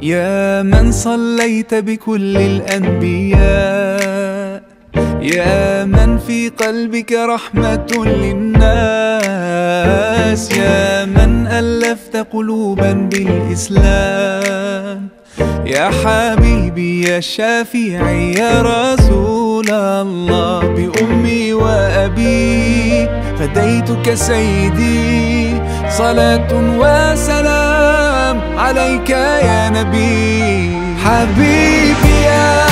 يا من صليت بكل الأنبياء، يا من في قلبك رحمة للناس، يا من ألفت قلوبا بالإسلام، يا حبيبي يا شافعي يا رسول الله، بأمي وأبي فديتك سيدي، صلاة وسلام عليك يا نبي. حبيبي يا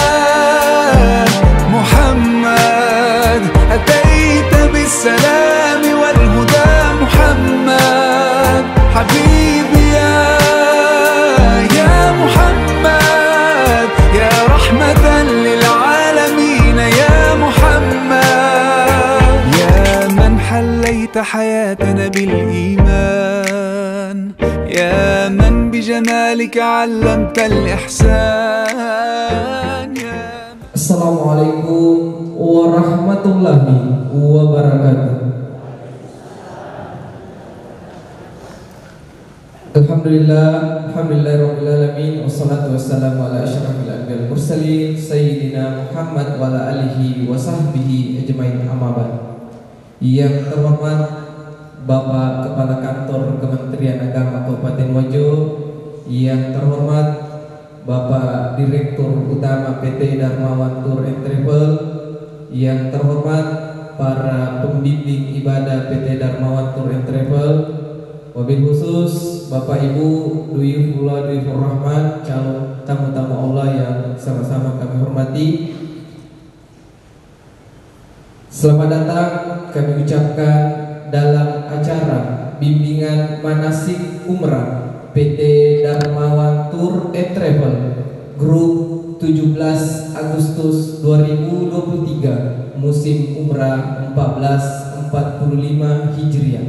محمد أتيت بالسلام والهدى محمد، حبيبي يا محمد يا رحمة للعالمين يا محمد، يا من حليت حياتنا بالإيمان، يا من بجمالك علمت الإحسان. Assalamualaikum warahmatullahi wabarakatuh. Alhamdulillahirabbil alamin, wassalatu wassalamu ala asyrafil anbiya'il mursalin sayyidina Muhammad wa ala alihi wa sahbihi ajmain, amma ba'd. Yang terhormat Bapak Kepala Kantor Kementerian Agama Kabupaten Wajo, yang terhormat Bapak Direktur Utama PT Darmawan Tour and Travel, yang terhormat para pembimbing ibadah PT Darmawan Tour and Travel, wabil khusus Bapak Ibu Duyufullah Duyufur Rahman, calon tamu-tamu Allah yang sama-sama kami hormati. Selamat datang kami ucapkan dalam acara bimbingan manasik umrah PT Darmawan Tour and Travel Grup 17 Agustus 2023 musim umrah 1445 Hijriah.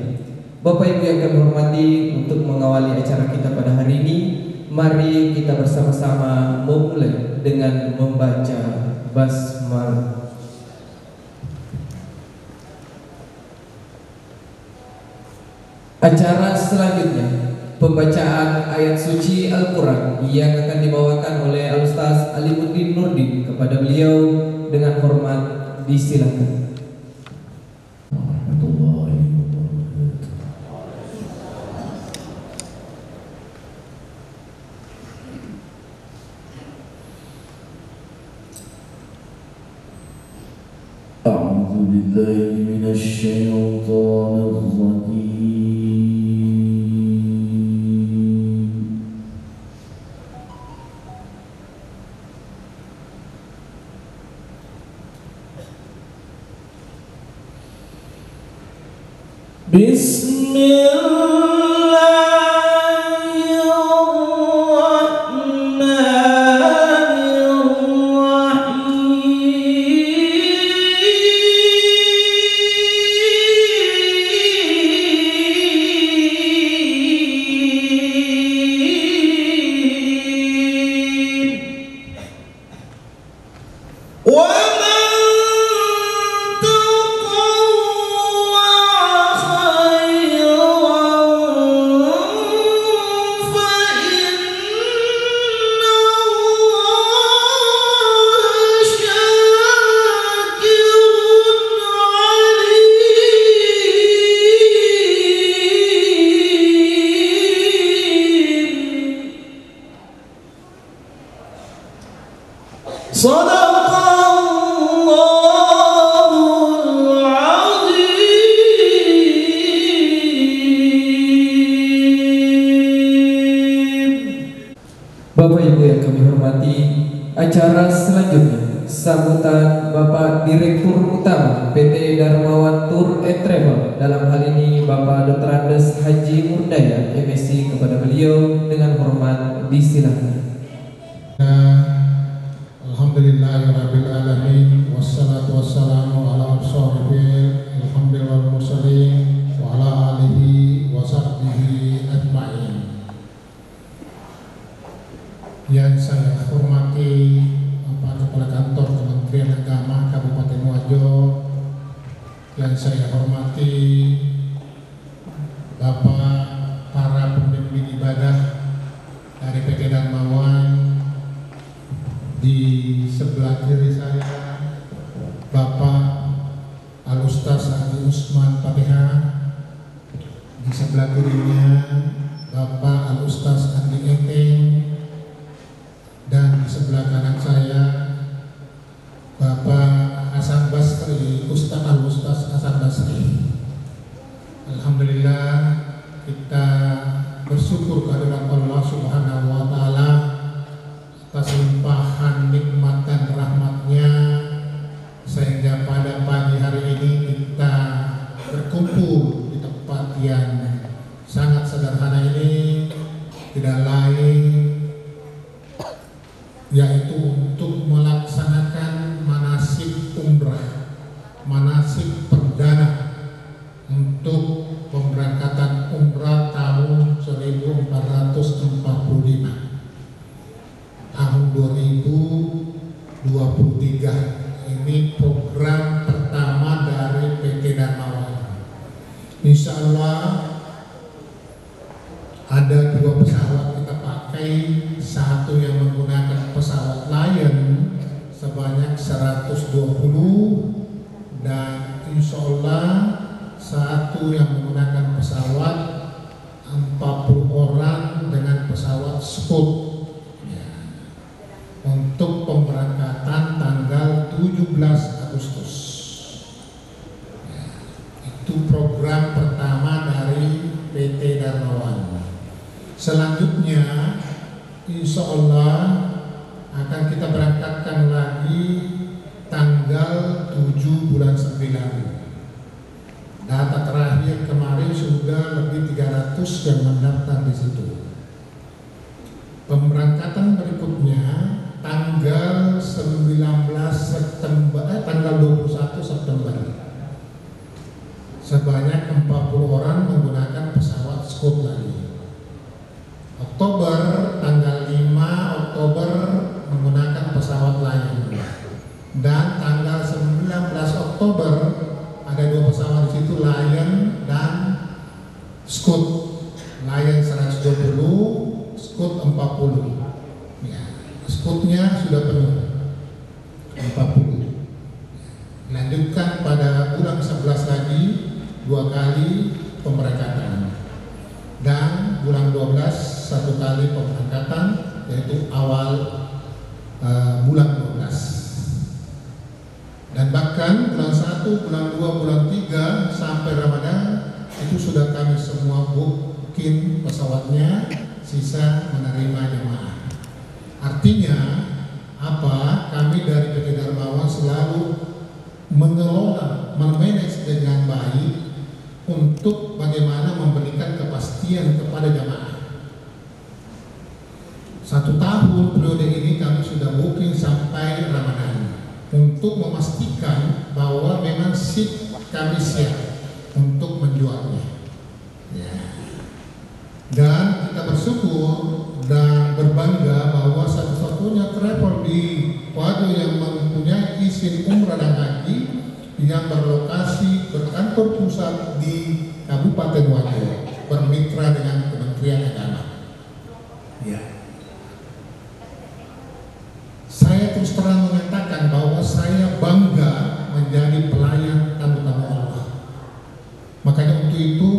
Bapak Ibu yang kami hormati, untuk mengawali acara kita pada hari ini, mari kita bersama-sama memulai dengan membaca basmalah. Acara selanjutnya pembacaan ayat suci Al-Quran yang akan dibawakan oleh Al-Ustaz Alimuddin Nurdin. Kepada beliau dengan hormat disilakan. A'udzu billahi minasy syaithanir rajim. Bapak Ibu yang kami hormati, acara selanjutnya sambutan Bapak Direktur Utama PT Darmawan Tour and Travel, dalam hal ini Bapak Dr. Andes Haji Murdaya MSc. Kepada beliau dengan hormat disilakan. Alhamdulillahirabbil alamin, wassalatu wassalamu ala asyrofil anbiya'i wal mursalin wa ala alihi wa sahbihi ajmain. Yang saya hormati Bapak Kepala Kantor Kementerian Agama Kabupaten Wajo, yang saya hormati Bapak para pembimbing ibadah dari PT Darmawan, Di sebelah kirinya Bapak Al-Ustaz Andi Eteng, dan di sebelah kanan saya Bapak Hasan Basri, Ustaz Al-Ustaz Hasan Basri. Alhamdulillah, kita bersyukur kehadirat Allah Subhanahu wa Ta'ala atas limpahan nikmat dan rahmatnya, sehingga pada pagi hari ini kita berkumpul di tempat yang sangat sederhana ini, tidak lain yaitu untuk melaksanakan manasik umrah, manasik perdana untuk pemberangkatan umrah tahun 1445, tahun 2023. Ini program pertama dari PT Darmawan. Insya Allah ada 2 pesawat kita pakai, satu yang menggunakan pesawat Lion sebanyak 120, dan insya Allah satu yang menggunakan pesawat 40 orang dengan pesawat Scoot ya, untuk pemberangkatan tanggal 17 Agustus ya, itu program pertama dari PT Darmawan. Selanjutnya insya Allah akan kita berangkatkan lagi tanggal 7 bulan 9. Data terakhir kemarin sudah lebih 300 yang mendaftar di situ. Pemberangkatan berikutnya tanggal 21 September. Sebanyak 40 orang menggunakan pesawat Scoot lagi. Oktober, tanggal 5 Oktober menggunakan pesawat lain. Dan tanggal 19 Oktober ada 2 pesawat di situ, Lion dan Scoot. Lion 120, Scoot 40. Ya, Scootnya sudah penuh 40. Lanjutkan pada bulan 11 lagi 2 kali pemberangkatan, dan bulan 12 1 kali pemberangkatan, yaitu awal bulan 12. Dan bahkan bulan 1, bulan 2, bulan 3 sampai Ramadan itu sudah kami semua booking pesawatnya, sisa menerima jemaah. Artinya apa? Kami dari PT Darmawan selalu mengelola, memanage dengan baik untuk bagaimana memberikan kepastian kepada jemaah. 1 tahun periode ini kami sudah booking sampai Ramadan untuk memastikan bahwa memang seat kami siap untuk menjualnya ya. Dan kita bersyukur dan berbangga bahwa satu-satunya travel di Wajo yang mempunyai izin umrah dan haji yang berlokasi berkantor pusat di Kabupaten Wajo, bermitra dengan Kementerian Agama ya. Saya terus terang mengatakan bahwa saya bangga menjadi pelayan tamu-tamu Allah. Makanya untuk itu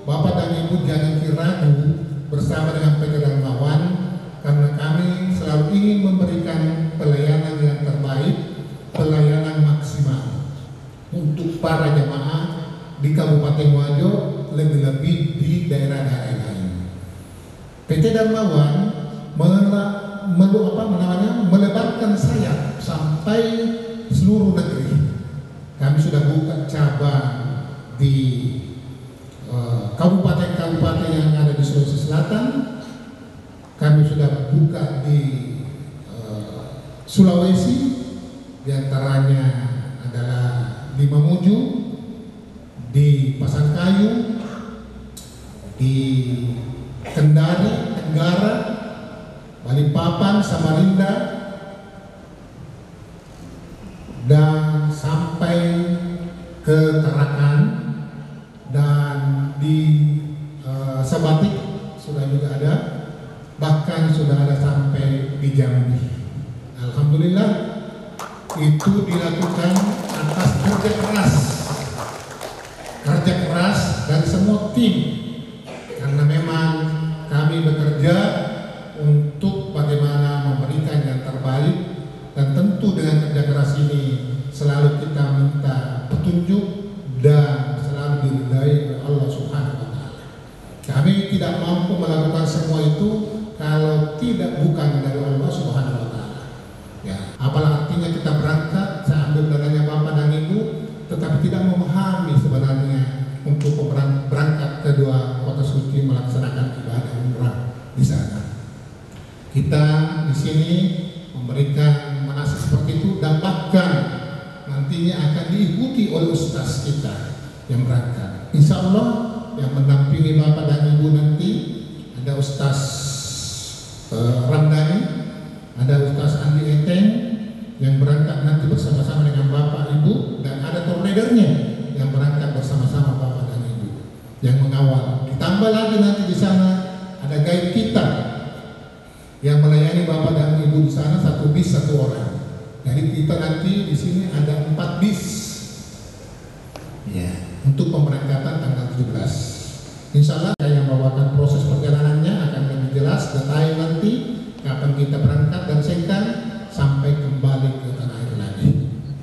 Bapak dan Ibu jangan ragu bersama dengan PT Darmawan, karena kami selalu ingin memberikan pelayanan yang terbaik, pelayanan maksimal untuk para jemaah di Kabupaten Wajo, lebih-lebih di daerah-daerah lain. PT Darmawan melebarkan sayap sampai seluruh negeri. Kami sudah buka cabang di kabupaten-kabupaten yang ada di Sulawesi Selatan. Kami sudah buka di Sulawesi, diantaranya adalah di Mamuju, di Pasangkayu, di Kendari, Tenggara, Balikpapan, Samarinda, dan sampai ke Tarakan, dan di Sabatik sudah juga ada, bahkan sudah ada sampai di Jambi. Alhamdulillah, itu dilakukan atas kerja keras dari semua tim Kami bekerja untuk bagaimana memberikan yang terbaik, dan tentu dengan kerja keras ini selalu kita minta petunjuk dan selalu diridai oleh Allah Subhanahu wa Ta'ala. Kami tidak mampu melakukan semua itu kalau tidak bukan dari Allah Subhanahu wa Ta'ala. Ya, apalah artinya kita berangkat, saya ambil dananya Bapak dan Ibu, tetapi tidak memahami sebenarnya untuk berangkat ke dua kota suci melaksanakan ibadah umrah di sana. Kita di sini memberikan manasik seperti itu, dan bahkan nantinya akan diikuti oleh ustaz kita yang berangkat. Insya Allah yang mendampingi Bapak dan Ibu nanti ada Ustaz Ramdhani, ada Ustaz Andi Eteng yang berangkat nanti bersama-sama dengan Bapak Ibu, dan ada tour leadernya yang berangkat bersama-sama Bapak dan Ibu yang mengawal. Ditambah lagi nanti di sana ada guide kita yang melayani Bapak dan Ibu di sana, 1 bis 1 orang. Jadi kita nanti di sini ada 4 bis ya, untuk pemberangkatan tanggal 17. Insya Allah saya yang bawakan proses perjalanannya akan lebih jelas, detail nanti kapan kita berangkat dan sekan sampai kembali ke tanah air lagi.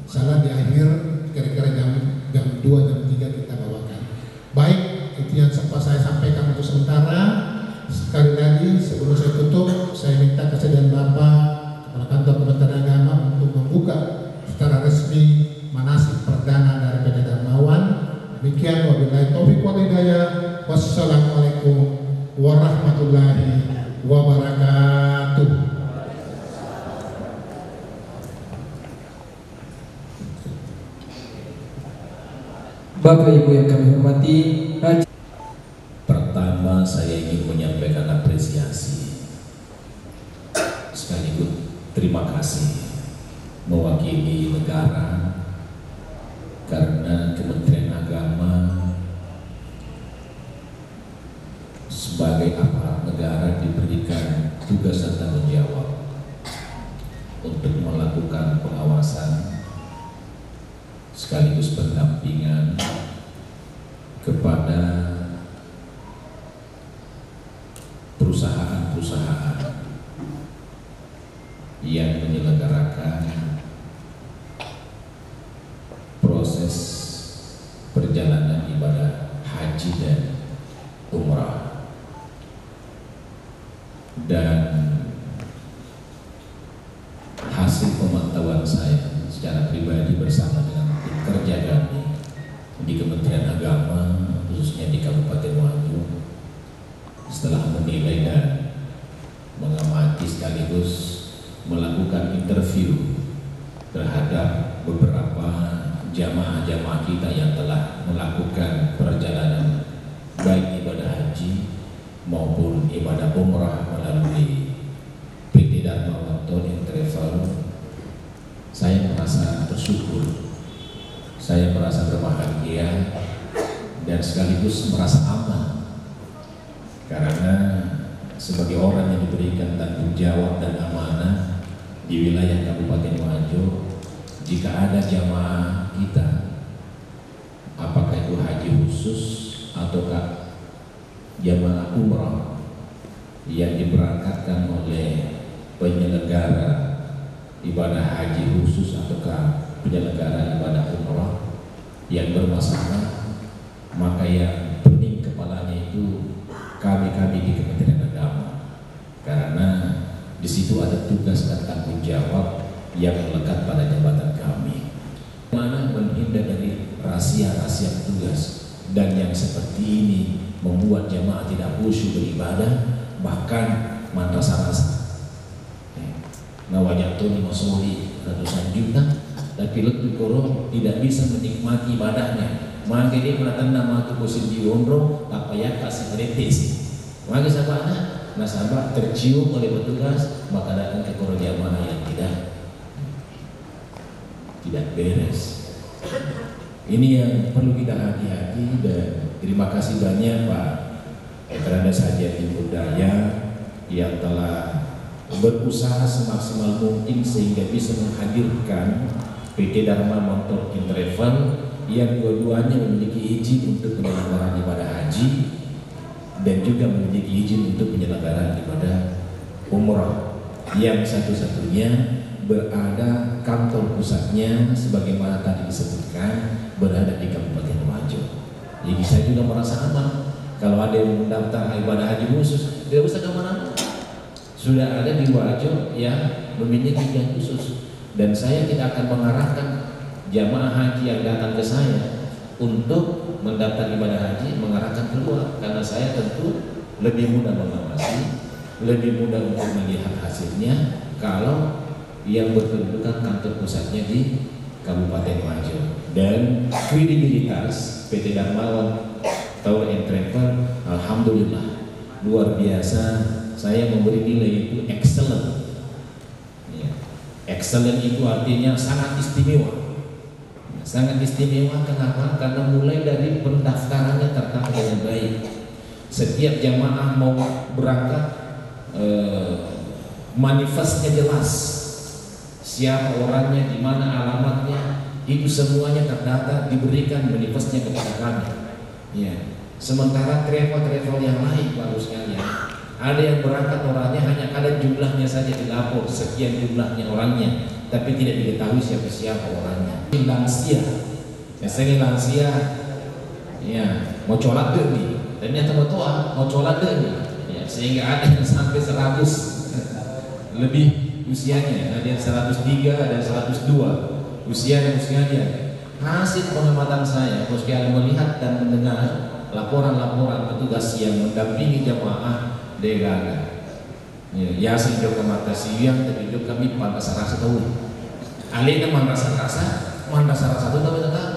Insya Allah di akhir kira-kira jam 2 jam 3 kita bawakan. Baik, itu yang sempat saya sampaikan untuk sementara. Sekali lagi sebelum saya tutup, saya minta kesediaan Bapak Kepala Kantor Kementerian Agama untuk membuka secara resmi manasik perdana dari PT Darmawan. Demikian, wabillahi taufiq wal hidayah. Wassalamualaikum warahmatullahi wabarakatuh. Bapak Ibu yang kami hormati, Pertama, saya ingin menyampaikan apresiasi sekaligus terima kasih mewakili negara, karena Kementerian Agama sebagai aparat negara diberikan tugas dan tanggung jawab untuk melakukan pengawasan sekaligus pendampingan kepada perusahaan-perusahaan yang menyelenggarakan proses perjalanan ibadah haji dan umrah. Dan hasil pemantauan saya secara pribadi bersama dengan tim kerja kami di Kementerian Agama, khususnya di Kabupaten Wajo, setelah menilai dan mengamati sekaligus melakukan interview terhadap beberapa jamaah-jamaah kita yang telah melakukan perjalanan baik ibadah haji maupun ibadah umrah melalui PT Darmawan Tour and Travel, saya merasa bersyukur, saya merasa berbahagia, dan sekaligus merasa aman. Karena sebagai orang yang diberikan tanggung jawab dan amanah di wilayah Kabupaten Wajo, jika ada jamaah kita, apakah itu haji khusus ataukah jamaah umrah yang diberangkatkan oleh penyelenggara ibadah haji khusus ataukah penyelenggara ibadah umrah yang bermasalah, maka yang pening kepalanya itu kami di Kementerian Agama, karena di situ ada tugas dan tanggung jawab yang melekat pada jabatan kami. Mana menghindar dari rahasia-rahasia tugas, dan yang seperti ini membuat jamaah tidak khusyuk beribadah, bahkan rasa-rasa. Nawajatun masoli ratusan juta, tapi letu korong tidak bisa menikmati ibadahnya. Maka dia mengatakan nama tu kusin di umroh, apa ya kasih retes. Maka sahabatnya nasabah tercium oleh petugas, maka datang ke korong jamaah yang tidak beres. Ini yang perlu kita hati-hati, dan terima kasih banyak Pak Keranda Sajati Budaya yang telah berusaha semaksimal mungkin sehingga bisa menghadirkan PT Darmawan Tour and Travel yang dua-duanya memiliki izin untuk penyelenggaraan ibadah haji dan juga memiliki izin untuk penyelenggaraan ibadah umrah yang satu-satunya berada kantor pusatnya sebagaimana tadi disebutkan berada di Kabupaten Wajo. Jadi saya juga merasa aman kalau ada yang mendaftar ibadah haji khusus, tidak usah kemana-mana, sudah ada di Wajo yang memiliki izin khusus, dan saya tidak akan mengarahkan jamaah haji yang datang ke saya untuk mendaftar ibadah haji mengarahkan keluar, karena saya tentu lebih mudah mengawasi, lebih mudah untuk melihat hasilnya kalau yang berkedudukan kantor pusatnya di Kabupaten Wajo. Dan kredibilitas PT Darmawan Tour and Travel alhamdulillah luar biasa, saya memberi nilai itu excellent ya. Excellent itu artinya sangat istimewa. Sangat istimewa kenapa? Karena mulai dari pendaftarannya tertata dengan baik. Setiap jamaah mau berangkat manifestnya jelas, siapa orangnya, di mana alamatnya, itu semuanya terdata, diberikan manifestnya kepada kami. Ya. Sementara travel yang lain baru sekalian, ada yang berangkat orangnya hanya ada jumlahnya saja dilapor, sekian jumlahnya orangnya, tapi tidak diketahui siapa orangnya. Lansia, biasanya lansia, ya mau colat deh nih, ternyata mau colat deh nih, ya, sehingga ada yang sampai 100 lebih usianya, ada yang 103 dan 102 usianya. Hasil pengamatan saya, sekalian melihat dan mendengar laporan-laporan petugas yang mendampingi jamaah degaga. Ya, yasin joka mata siang tapi juga kami pantas rasa tahu. Alina manrasa rasa itu tahu.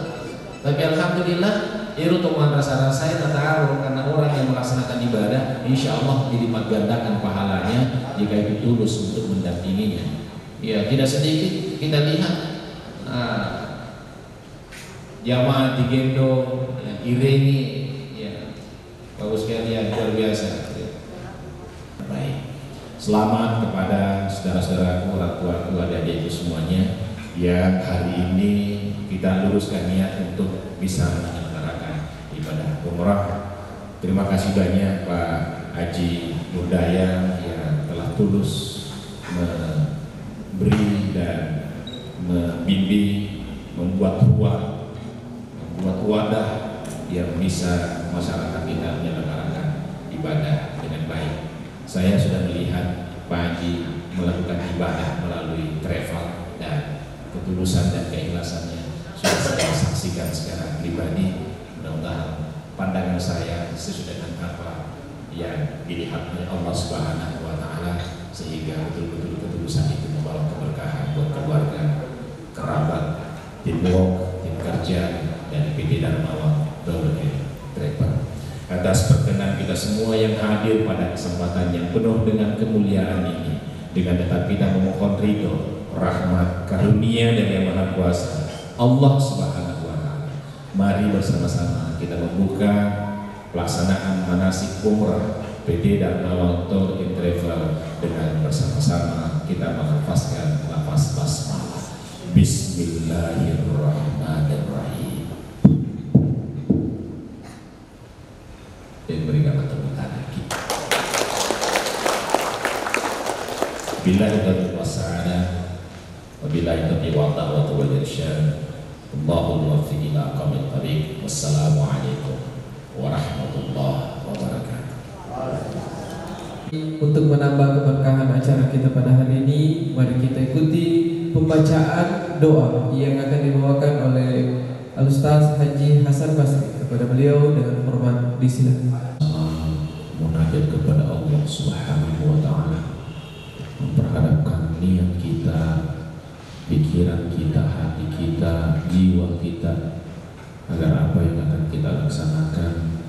Tapi alhamdulillah itu manrasa rasa saya tahu karena orang yang melaksanakan ibadah insya Allah dilipat gandakan pahalanya jika itu tulus untuk mendampinginya. Ya, tidak sedikit kita lihat jamaah digendong, ya, iringi, ya, bagus sekalian, luar biasa. Baik, selamat kepada saudara-saudaraku, orang tua adik-adikku semuanya yang hari ini kita luruskan niat untuk bisa menyelenggarakan ibadah umrah. Terima kasih banyak Pak Haji Nurdaya yang telah tulus memberi dan membimbing, membuat wadah yang bisa masyarakat kita menyelenggarakan ibadah dengan baik. Saya sudah melihat Pak Haji melakukan ibadah melalui travel dan ketulusan dan keikhlasannya sudah saya saksikan secara pribadi. Mudah-mudahan pandangan saya sesuai dengan apa yang dilihat oleh Allah Subhanahu wa Ta'ala, sehingga betul-betul ketulusan itu membawa keberkahan buat keluarga, kerabat, tim work, tim kerja, dan PT Darmawan Tour and Travel. Atas perkenan kita semua yang hadir pada kesempatan yang penuh dengan kemuliaan ini, dengan tetap kita memohon ridho, rahmat, karunia dari Yang Maha Kuasa Allah Subhanahu wa Ta'ala. Mari bersama-sama kita membuka pelaksanaan manasik umrah PT Darmawan Tour and Travel dengan bersama-sama kita melafazkan lafaz basmalah. Bismillahirrahmanirrahim. Dan berikanlah tepuk tangan kita. Billahi taufiq wassalam, wabillahi taufiq wa irsyad. Allahumma waffiq ila aqwamit thariq. Wassalamualaikum warahmatullahi wabarakatuh. Untuk menambah keberkahan acara kita pada hari ini, mari kita ikuti pembacaan doa yang akan dibawakan oleh Al-Ustaz Haji Hasan Basri. Kepada beliau dengan hormat disilakan. Munajat kepada Allah Subhanahu wa Ta'ala, memperhadapkan niat kita, pikiran kita, hati kita, jiwa kita, agar apa yang akan kita laksanakan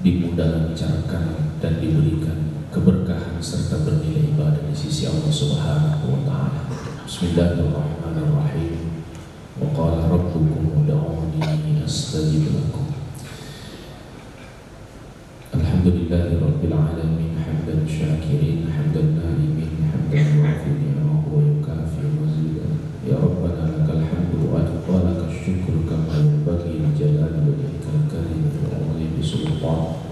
dimudahkan, lancarkan, dan diberikan keberkahan serta bernilai ibadah di sisi Allah Subhanahu wa Ta'ala. Bismillahirrahmanirrahim. Wa qala rabbukum ud'uni astajib lakum. Alhamdulillahi rabbil alamin, hamdan syakirin, hamdan naimin, hamdan yu'afi ni'amahu wa yukafi mazidah. Ya Rabbana lakal hamdu wa lakal syukru kama yanbaghi li jalali wajhikal karim wa 'azimi sultan.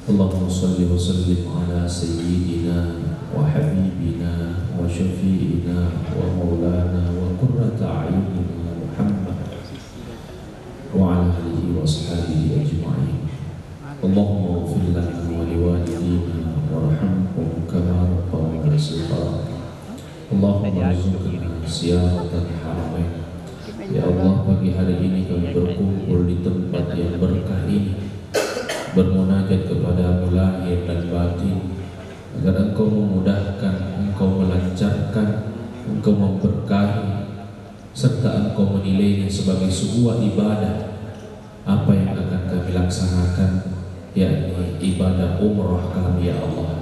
Allahumma salli wa sallim ala sayyidina wa habibina wa syafi'ina wa maulana wa qurrata a'yunina Muhammad wa ala alihi wa ashabihi ajma'in. Allahumma ighfir lana wa liwalidina warhamhum kama rabbawna shighara. Allahumma arzuqna ziyaratal haramain. Ya Allah, pagi hari ini kami berkumpul di tempat yang berkah ini, bermunajat kepada-Mu lahir dan batin, agar Engkau memudahkan, Engkau melancarkan, Engkau memberkahi, serta Engkau menilainya sebagai sebuah ibadah apa yang akan kami laksanakan, yakni ibadah umrah kami. Ya Allah,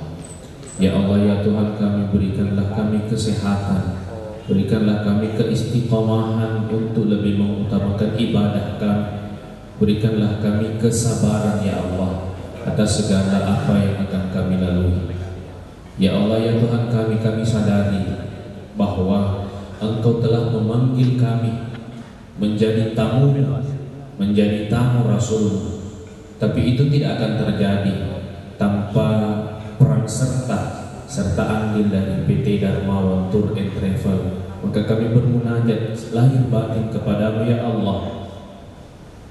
ya Allah, ya Tuhan kami, berikanlah kami kesehatan, berikanlah kami keistiqomahan untuk lebih mengutamakan ibadah kami. Berikanlah kami kesabaran ya Allah atas segala apa yang akan kami lalui. Ya Allah, ya Tuhan kami sadari bahwa Engkau telah memanggil kami menjadi tamu, menjadi tamu Rasul. Tapi itu tidak akan terjadi tanpa peran serta andil dari PT Darmawan Tour and Travel. Maka kami bermunajat lahir batin kepada-Mu ya Allah.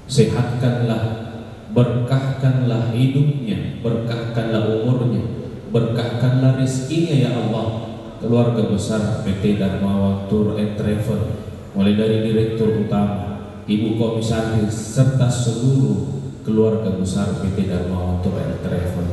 Sehatkanlah, berkahkanlah hidupnya, berkahkanlah umurnya, berkahkanlah rezekinya ya Allah. Keluarga besar PT Darmawan Tour and Travel, mulai dari Direktur Utama, Ibu Komisaris, serta seluruh keluarga besar PT Darmawan Tour and Travel.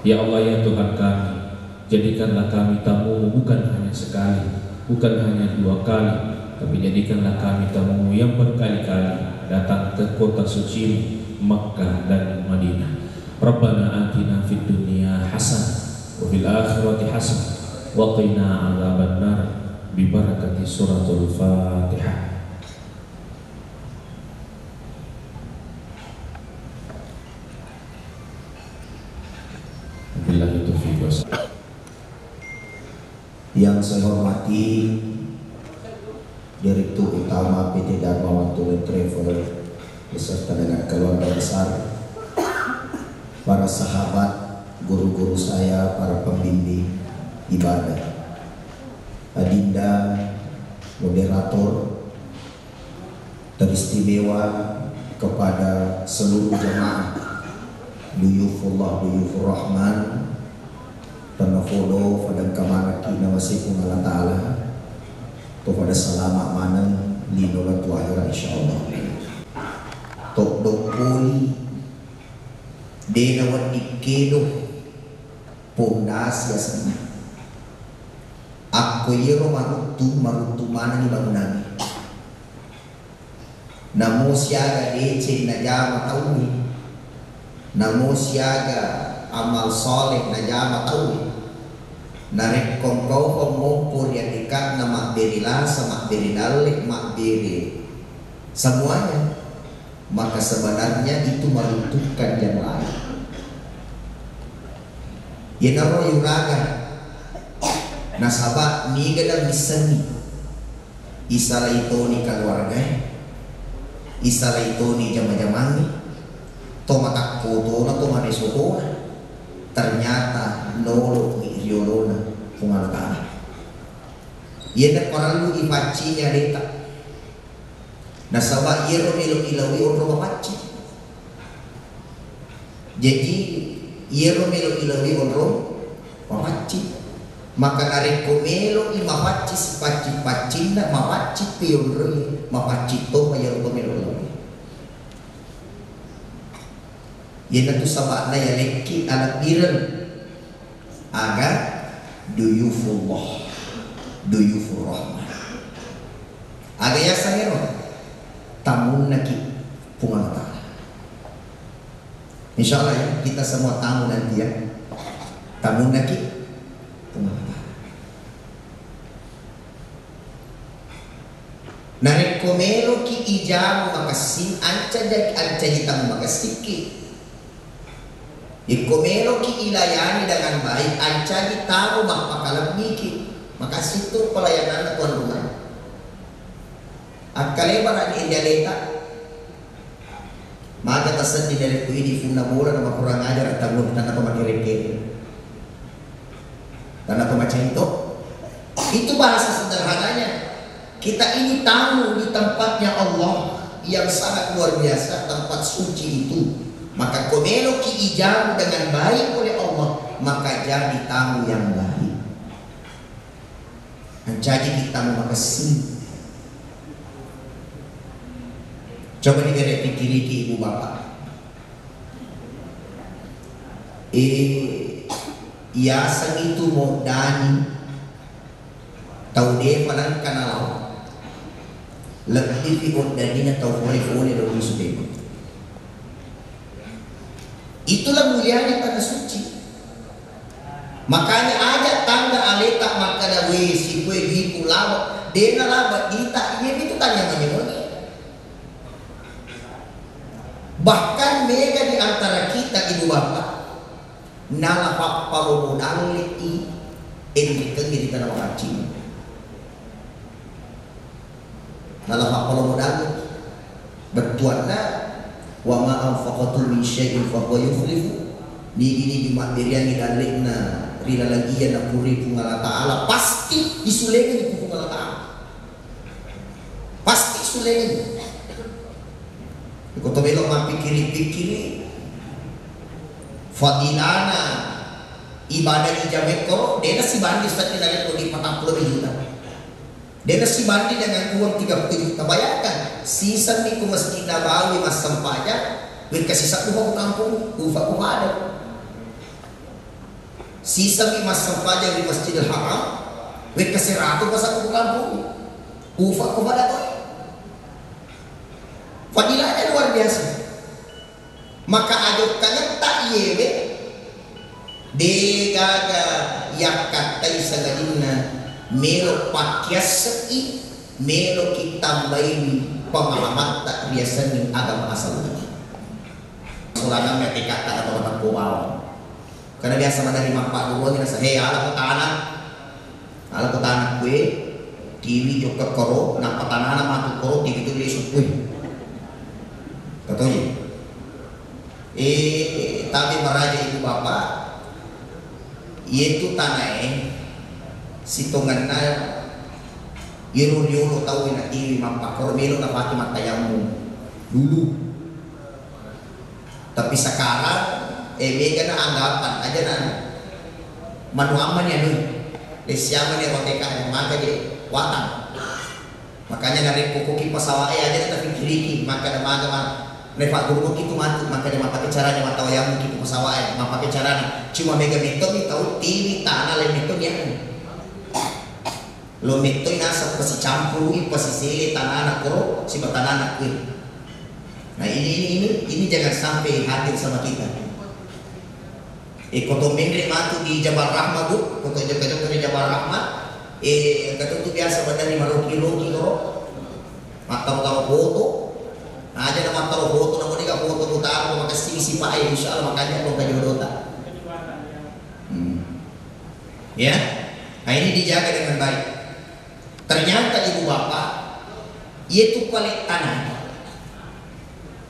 Ya Allah, ya Tuhan kami, jadikanlah kami tamu-Mu bukan hanya sekali, bukan hanya 2 kali, tapi jadikanlah kami tamu-Mu yang berkali-kali datang ke kota suci Makkah dan Madinah. Rabbana atina fid dunya hasanah wa fil akhirati hasanah wa qina adzabannar bi barakati suratul Fatihah. Billahi taufiq wa. Yang saya hormati Direktur Utama PT Darmawan Tour and Travel beserta dengan keluarga besar, para sahabat, guru-guru saya, para pembimbing ibadah, adinda, moderator, teristimewa kepada seluruh jemaah Duyufullah, Duyufur Rahman, Tanafolo, Fadang Kamanaki, Nawasipun Allah Ta'ala, kepada selamat manang linolan tu akhirat insyaallah. Tok dokuli dena wat ikedo pondas ya sana. Aku yero marutu mana ni bangunan. Namo siaga dece na jama tauni. Namo siaga amal soleh na jama tauni. Narek kongkau pemumpur yang dekat na makbirilah sama makbirinalik makbiri semuanya, maka sebenarnya itu meruntuhkan yang lain. Yenaro yuraga nasabak ni gadang misani isala itu ni keluarga, isala itu ni jama-jamani tomatak foto na tomanesoto, ternyata nolok ni yolona pungalakana. Ia orang lu ipaci nya deta. Nasaba ia romelo ilawi orang mapaci. Jadi ia romelo ilawi orang mapaci. Maka nare komelo imapaci sipaci pacinda mapaci piondre mapaci to mayar komelo ilawi. Ia tu sabana ya leki anak biren agar duyufullah, duyufur rahman. Aga ya sayero tamun naki pungal ta'ala. Insyaallah ya, kita semua tamu nanti ya. Tamun naki pungal ta'ala. Narekomelo ki ijamu makasin anca hitam makasiki. Ikomelo ki ilayani dengan baik, anca ditaruh makalam niki. Maka situ pelayanan tuan rumah. Akale barang injaleta Maka tersedih dari ini funa bola nama kurang ajar atau tanah pemakai reke. Tanah pemacam itu bahasa sederhananya. Kita ini tamu di tempatnya Allah yang sangat luar biasa, tempat suci itu. Maka komelo ki ijabu dengan baik oleh Allah, maka jadi tamu yang baik. Jadi kita makasih. Coba diberi pikir ke ibu bapak. Iasan itu mau dani tahu dia palang kanal lebih fiot daninya tahu boleh dong sudah. Itulah mulianya tanah suci. Makanya ada tangga aleta maka ada si kue di pulau dena laba kita ini itu tanya menyemunyi. Bahkan mereka di antara kita ibu bapak nala papalu modal leti endikan di tanah wajib. Nala papalu modal bertuanna wa ma anfaqatul min syai'in fa huwa yukhlifu. Di materian di dalekna rila lagi ya nakuri Allah Ta'ala pasti disulengan di hukum Allah Ta'ala. Pasti sulengan. Kau belok mapikiri fadilana ibadah ijamet koro dia si bandi saja dengan di 40 juta. Dia si bandi dengan uang 30 juta. Bayangkan sisa ni ku masjid Nabawi mas sampaya kasih satu buku kampung ufa ku ada. Sisa ni mas sampaya di Masjidil Haram kasih ratu pas satu buku kampung ufa ku ada tu. Fadilahnya luar biasa. Maka ajokannya tak yewe degaga yakatai sagadina melo pakyas seki melo kita tambahin pemahaman tak biasa nih agama asal lagi. Sulana mereka kata atau orang kuau. Karena biasa mana lima pak dua kita sah ala petana gue TV juga koro nak petana nama tu koro TV tu dia suku. Katanya, tapi meraja ibu bapak, itu tanah sitongan na, yuru tahu na tiri mampak kormelo na pati matayamu dulu. Tapi sekarang, mega na anggapan aja na manuaman ya nih, desiaman ya roteka maka dia watang. Makanya dari kukuki pasawai aja tapi kiri maka ada maga Lepak guru itu mati maka dia pakai caranya mata wayang gitu pesawat pakai caranya cuma mega metode tahu TV tanah lain metode yang lo metode nasa pasti campur pasti sele tanah anak koro si tanah anak ini. Nah ini jangan sampai hadir sama kita. Koto mengre matu di Jabal Rahmah bu, koto jaga di Jabal Rahmah. Kata itu biasa pada 5 kilo mata foto. Nah, aja nama taruh foto namun ini foto putar maka si Pak insya Allah makanya lo kaji dota. Ya, nah ini dijaga dengan baik. Ternyata ibu bapak, yaitu kualitas tanah.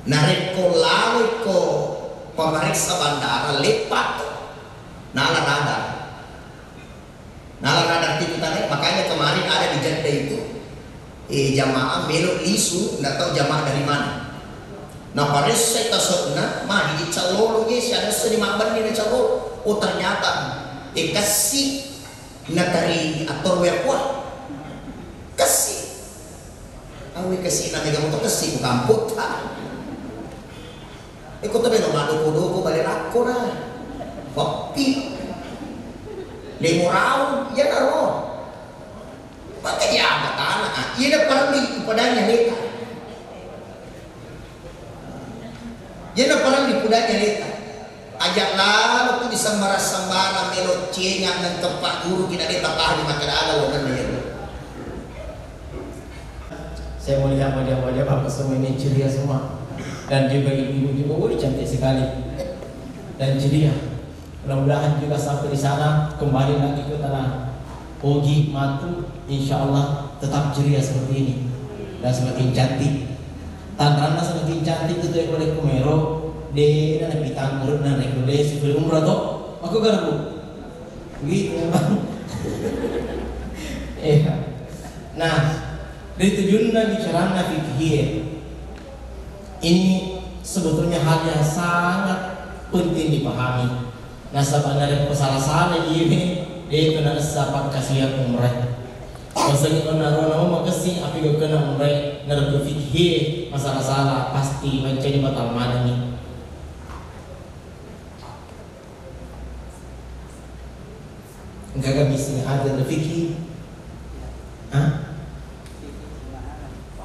Narik ko lawe ko pemeriksa bandara lepat, nala radar tipu tanah. Makanya kemarin ada di Jeddah itu. Jamaah melok lisu nggak tahu jamaah dari mana. Nah pada saya tasawufna mah di calolo ye si ada serima bani na calolo. Oh ternyata kasih natari atau wekwa kasih. Awi kasih na mega motor kasih kamput ha. Ikut tapi nomado kodo balik aku na. Kopi. Lemurau ya naro. Maka dia apa tanah? Ia dah pergi kepadanya leta. Ia dah pergi kepadanya leta. Ajak lalu tu disambara-sambara melot cengang dan tempat guru kita leta paham di makan ada orang dia. Saya mau lihat wajah-wajah bapak semua ini ceria semua dan juga ibu-ibu juga cantik sekali dan ceria. Mudah-mudahan juga sampai di sana kembali lagi ke tanah Ogi Matu, insya Allah tetap ceria seperti ini dan semakin cantik. Tanrana semakin cantik itu yang boleh kumero de na pitang urut na rekode sifil umrah to aku garbu begitu memang. Nah dari tujuannya bicara fikih ini sebetulnya hal yang sangat penting dipahami. Nah sebenarnya salah-salah ini dia kena sahabat kasihan umrah. Maksudnya orang mau makasih api gak kena umrah nggak berfikir masalah-salah pasti mencari batal mana nih. Enggak bisa ada berfikir,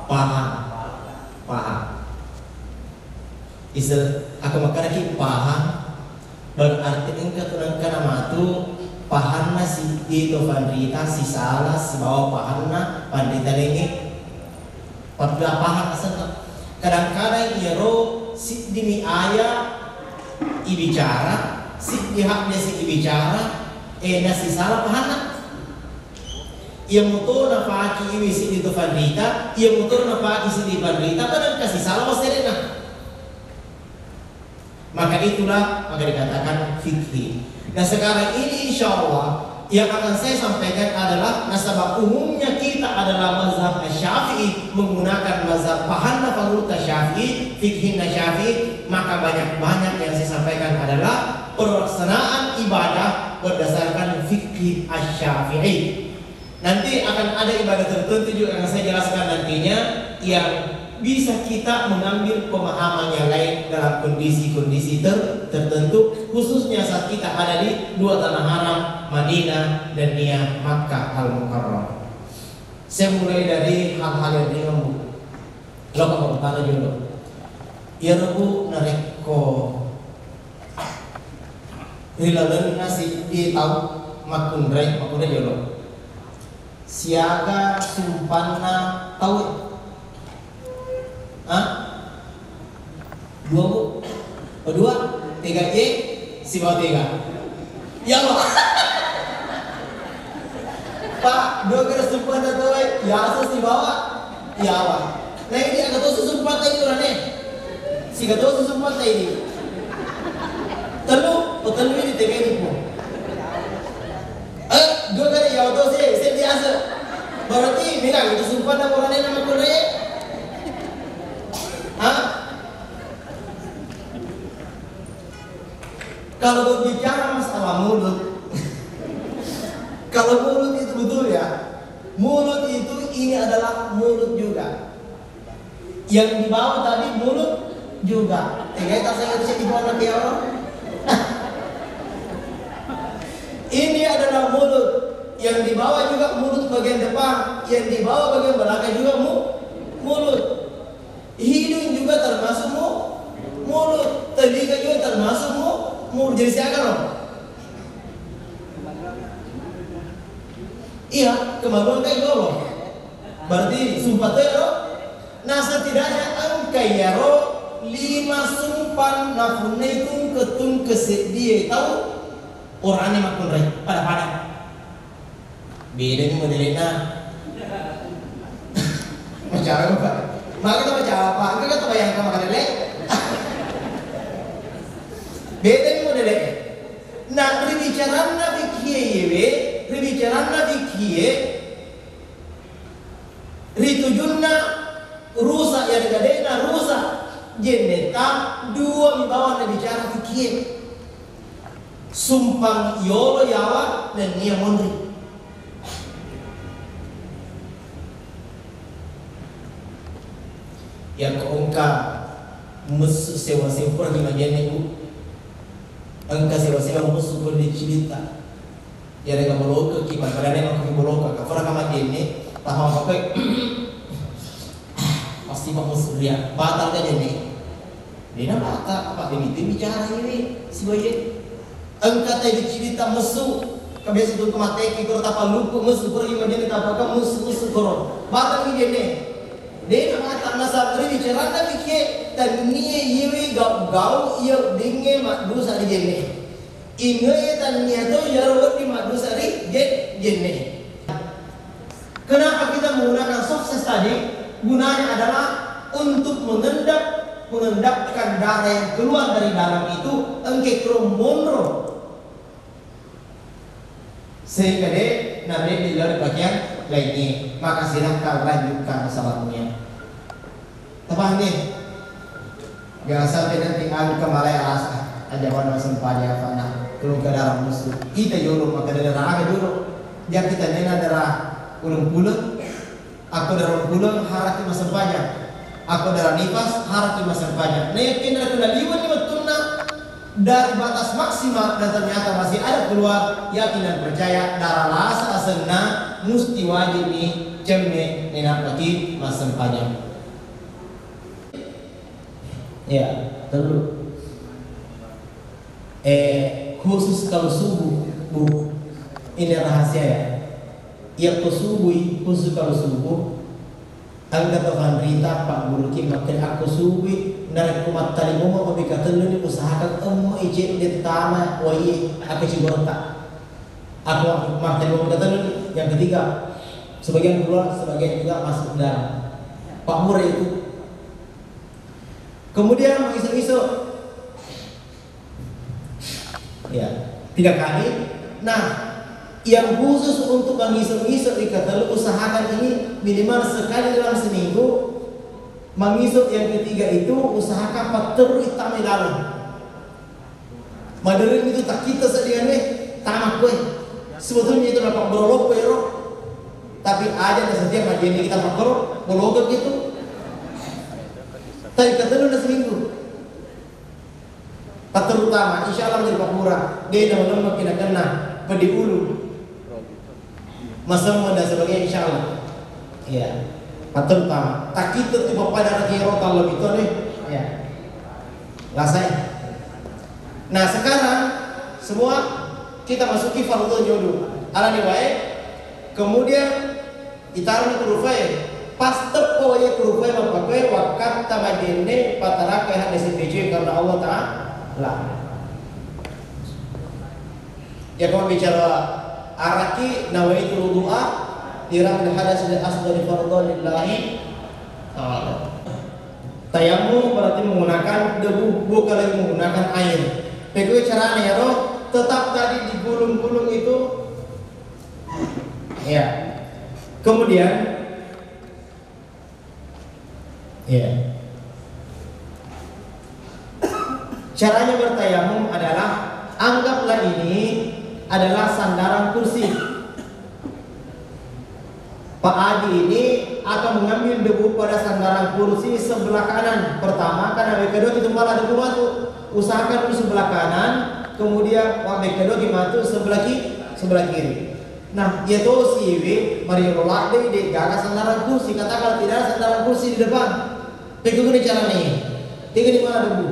paham. Isa aku makan lagi paham berarti engkau tunangkan nama tu paham nasi itu pandita si salah si bawa paham na pandita lagi pada paham asal kadang-kadang iro si dimi ayah ibicara si dihak dia si ibicara nasi salah paham na ia motor na pagi iwi si itu pandita ia motor na pagi si di pandita kadang kasih salah masih na maka itulah maka dikatakan fikih. Dan sekarang ini insya Allah yang akan saya sampaikan adalah nasabah umumnya kita adalah mazhab Syafi'i menggunakan mazhab Pahana Fakulta Syafi'i, fikih Syafi'i, maka banyak-banyak yang saya sampaikan adalah pelaksanaan ibadah berdasarkan fikih Syafi'i. Nanti akan ada ibadah tertentu juga yang saya jelaskan nantinya yang bisa kita mengambil pemahaman yang lain dalam kondisi-kondisi tertentu, khususnya saat kita ada di dua tanah haram Madinah dan Nia Makkah Al-Mukarram. Saya mulai dari hal-hal yang ringan bu. Lo kamu bertanya dulu. Ya bu nareko hilalan nasi di tahu makunrai dulu. Siaga sumpanna tahu. Dua bu, dua, tiga si bawah tiga. Ya Allah. Pak, dua kira sumpan atau ya asal si bawah, ya Allah. Nah ini agak tahu sumpan tadi orang nih, si agak tahu sumpan tadi. Telu ini tiga ini pun. Dua kira ya tahu saya biasa. Berarti bilang itu sumpan apa orang nama kurang? Kalau berbicara masalah mulut, kalau mulut itu betul ya, mulut itu ini adalah mulut juga. Yang di bawah tadi mulut juga. Kita saya bisa di bawah ya Allah. Ini adalah mulut. Yang di bawah juga mulut bagian depan, yang di bawah bagian belakang juga mulut. Hidung juga termasuk mulut, telinga juga termasuk mulut. Jadi siapa loh? Iya, kemaluan kayak gitu loh. Berarti sumpah tuh loh. Nah setidaknya angkai ya loh 5 sumpan nafunaikum ketung kesedia tahu orangnya makun rai pada beda nih modelnya. Macam apa? Maka kita baca apa? Enggak kita bayangkan makan lele. Beda ni modelnya. Nah, berbicara fikih, ritujunna rusak yang gadena rusak jeneta dua di bawah bicara fikih. Sumpang yolo yawa dan nia mondri. Yang keongka musuh sewa-sewa pergi majene bu. Angka sewa-sewa musuh boleh cerita. Ya mereka boloka kiman pada mereka kaki boloka. Kafara kama ini tahu apa? Pasti musuh dia. Batal kan ini. Dia batal apa dia bicara ini si boye. Angka tadi cerita musuh. Kebiasa itu kemateki kalau tapa lupa musuh pergi majene tapa musuh koron. Batal ini. Dia mengatakan nasab ini bicara fikir dan ni yewi gau ia dinge mak dosa di jenne. Inge dan nia tu yarwat di mak dosa di jenne. Kenapa kita menggunakan sukses tadi? Gunanya adalah untuk mengendapkan darah yang keluar dari dalam itu engke kromonro sehingga nabi di luar bagian lainnya, maka silahkan lanjutkan salatnya. Tepat nih, jangan sampai nanti angka malaya rasa ada warna sempanya fana keluar ke dalam musuh kita yolo maka darah dulu dia kita nena darah ulung-ulung aku darah ulung harap itu sempanya aku darah nifas harap itu sempanya nekin ada kenaliwan ini betulna dari batas maksimal dan ternyata masih ada keluar, yakin dan percaya darah rasa asalnya mesti wajib nih cemne nena pagi mas sempanya. Ya, terus khusus kalau subuh, Bu, ini rahasia ya. Yang subuh, khusus kalau subuh, angkat telepon Rita, Pak Guru Kim, makin aku subuh, narik kumat tali ngomong, tapi kata lu nih usahakan ijin di tama, woi, aku ciborta. Aku makin ngomong kata lu nih. Yang ketiga, sebagian keluar, sebagian juga masuk dalam. Pak Murah itu. Kemudian mengisuk-isuk, ya 3 kali. Nah, yang khusus untuk mengisuk-isuk dikata lu usahakan ini minimal sekali dalam seminggu. Mengisuk yang ketiga itu usahakan pater itame lalu. Maderin itu tak kita sediane tamak kue. Sebetulnya itu dapat berolok pero, tapi ada yang setiap majeni kita pakai berolok gitu. Tapi kata lu udah seminggu. Terutama, insya Allah menjadi Pak Murah. Dia nama-nama kena pada ulu. Masa dan sebagainya insya Allah. Iya. Terutama, tak kita tiba pada kira kalau itu nih. Ya. Lasai. Nah sekarang semua kita masuki fardhu jodoh. Ala nih baik. Kemudian ditaruh di kurufai. Pas tepo ya kurufai mapakai wakat tamajene patarakai hadis PJ karena Allah Ta'ala. Ya kalau bicara araki nawaitu wudu'a dirang hadas dan asdari fardhu lillahi ta'ala. Tayammum berarti menggunakan debu, bukan lagi menggunakan air. Begitu caranya ya roh, tetap tadi digulung-gulung itu. Ya. Kemudian ya. Caranya bertayamum adalah anggaplah ini adalah sandaran kursi. Pak Adi ini akan mengambil debu pada sandaran kursi sebelah kanan. Pertama, karena kedua itu malah debu batu. Usahakan dulu sebelah kanan, kemudian kedua gimana sebelah kiri. Nah, yaitu siwi mari rolak di gagas sandaran kursi. Katakan tidak ada sandaran kursi di depan. Bagaimana caranya? Tinggal di mana debu?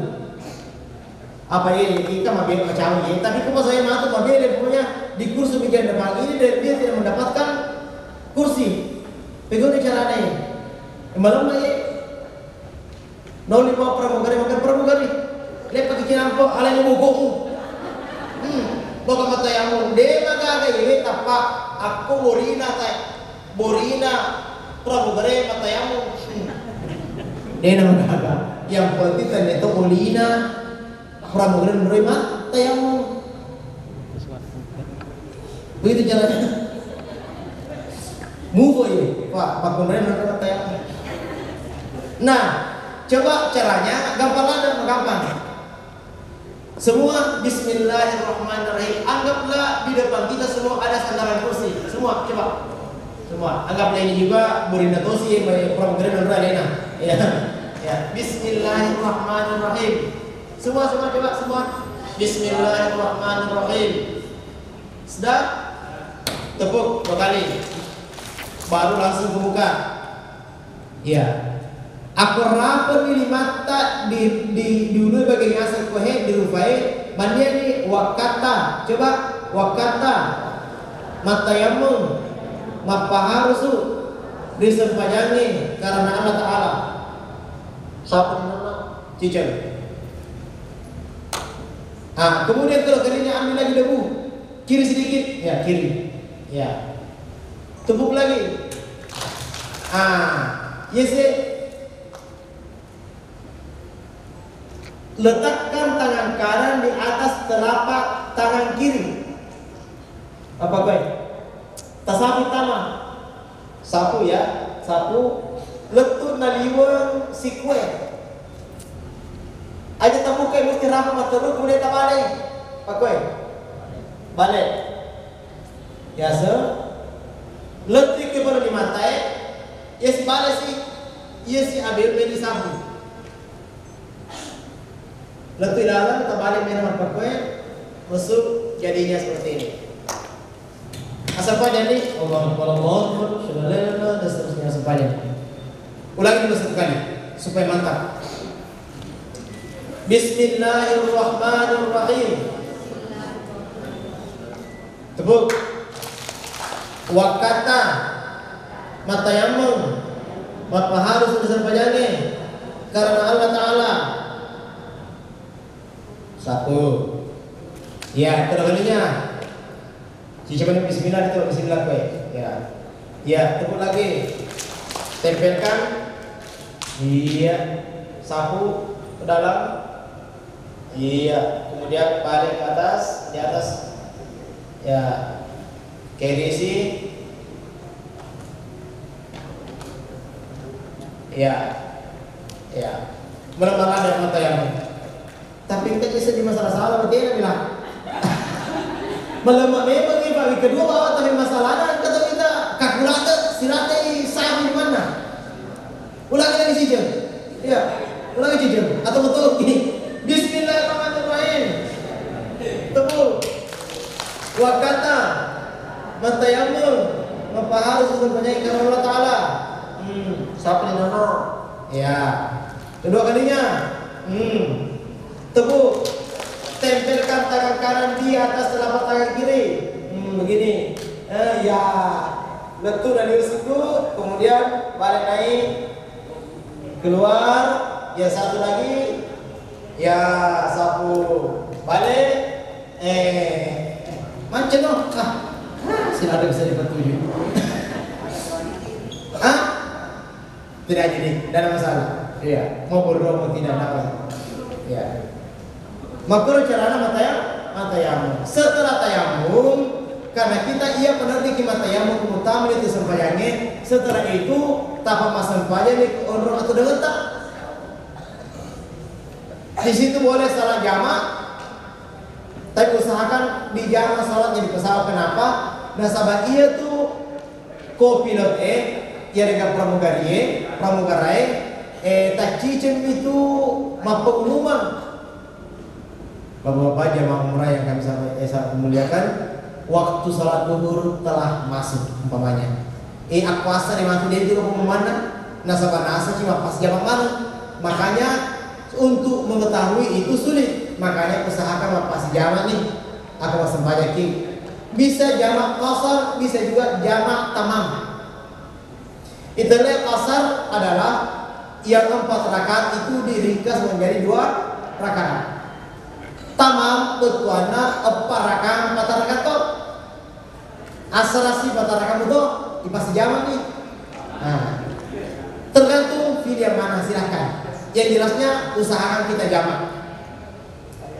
Apa ini? Kita mabel macam ini. Tapi kalau saya masuk mabel pokoknya di kursi bagian depan ini dan dia tidak mendapatkan kursi. Bagaimana caranya? Malam ini nol lima pramugari. Lepas kita nampak alanya mogok. Baka mata yang dia maka ini tapak aku borina pramugari mata yang dia nama yang politik dan itu bolina pramugari menerima tayamum. Begitu caranya. Move ini, Pak Pemerintah menerima tayamum. Nah, coba caranya gampang. Semua bismillahirrahmanirrahim. Anggaplah di depan kita semua ada sandaran kursi. Semua coba. Semua. Anggaplah ini juga Borina Tosi pramugari menerima. Ya. Bismillahirrahmanirrahim. Semua coba semua. Bismillahirrahmanirrahim. Sudah? Tepuk 2 kali. Baru langsung ke muka. Ya. Aku rapat di mata di dulu bagian asal kuhe di rufai. Mandia ni wakata. Coba wakata. Matayamum. Mapaharusu. Disempajani karena Allah Ta'ala. Siapa nama? Cicil. Kemudian kalau kerinya ambil lagi debu. Kiri sedikit. Ya kiri. Ya. Tepuk lagi. Yes. letakkan tangan kanan di atas telapak tangan kiri. Apa kue? Tasapi tama. Sapu ya, sapu. Letut naliwang si kue. Aja tamu kue mesti rapat maturu kemudian tak balik. Apa kue? Balik. Ya se. Letut ke baru di mata ya si balik si. Iya si ambil beli sapu. Letut dalam tak balik minum apa kue. Masuk jadinya seperti ini. Asal panjang nih, Allah sudah lewat dan seterusnya asal panjang. Ulangi dulu satu kali supaya mantap. Bismillahirrahmanirrahim. Tebuk. Wakata matayamum mapa harus besar panjangnya karena Allah Ta'ala. Satu. Ya, kedua kalinya. Coba bismillah itu bismillah kue. Ya. Ya, tepuk lagi. Tempelkan. Iya. Sapu ke dalam. Iya. Kemudian balik ke atas, di atas. Ya. Kerisi. Ya. Ya. Melemahkan yang mata yang. Tapi kita bisa di masalah salah berarti dia bilang. Melemah memang ini Pak. Kedua bawa tapi masalahnya kata kita kalkulator siratnya sama di mana? Ulangi lagi sih jam. Iya, ulangi sih jam. Atau betul ini. Bismillahirrahmanirrahim. Tepuk. Wakata matayamum apa harus mempunyai karena Allah Ta'ala. Siapa yang nama? Ya. Kedua kalinya. Tepuk. Tempelkan tangan kanan di atas telapak tangan kiri. Begini. Ya. Letup dari situ, kemudian balik naik, keluar. Ya satu lagi. Ya sapu balik. Macam no. Silahkan bisa dipertuju. Tidak jadi, tidak ada masalah. Iya. Mau berdoa mau tidak apa. Ya. Maka caranya matayamum. Setelah tayamum, karena kita ia peneliti matayamum utama itu sempayangnya. Setelah itu tanpa masang payah di ondro atau dengetak. Di situ boleh salat jamak, tapi usahakan di jamak salatnya di pesawat. Kenapa? Nasabah ia tuh kopilot ia dengan pramugarai tak cicing itu mapengumuman. Bapak-bapak jamaah umrah yang kami sangat memuliakan, waktu salat zuhur telah masuk umpamanya. Aku asa di masuk dia juga pengumuman nasabah nasa cuma pas jam mana. Makanya untuk mengetahui itu sulit. Makanya usahakan pas jamak nih. Aku masih banyak bisa jamak qasar, bisa juga jamak tamam. Itulah qasar adalah yang 4 rakaat itu diringkas menjadi 2 rakaat. Tamam betuana 4 rakaat toh. Asrasi 4 rakaat itu dipasti jamak nih. Nah, tergantung video mana silahkan. Yang jelasnya usahakan kita jamak.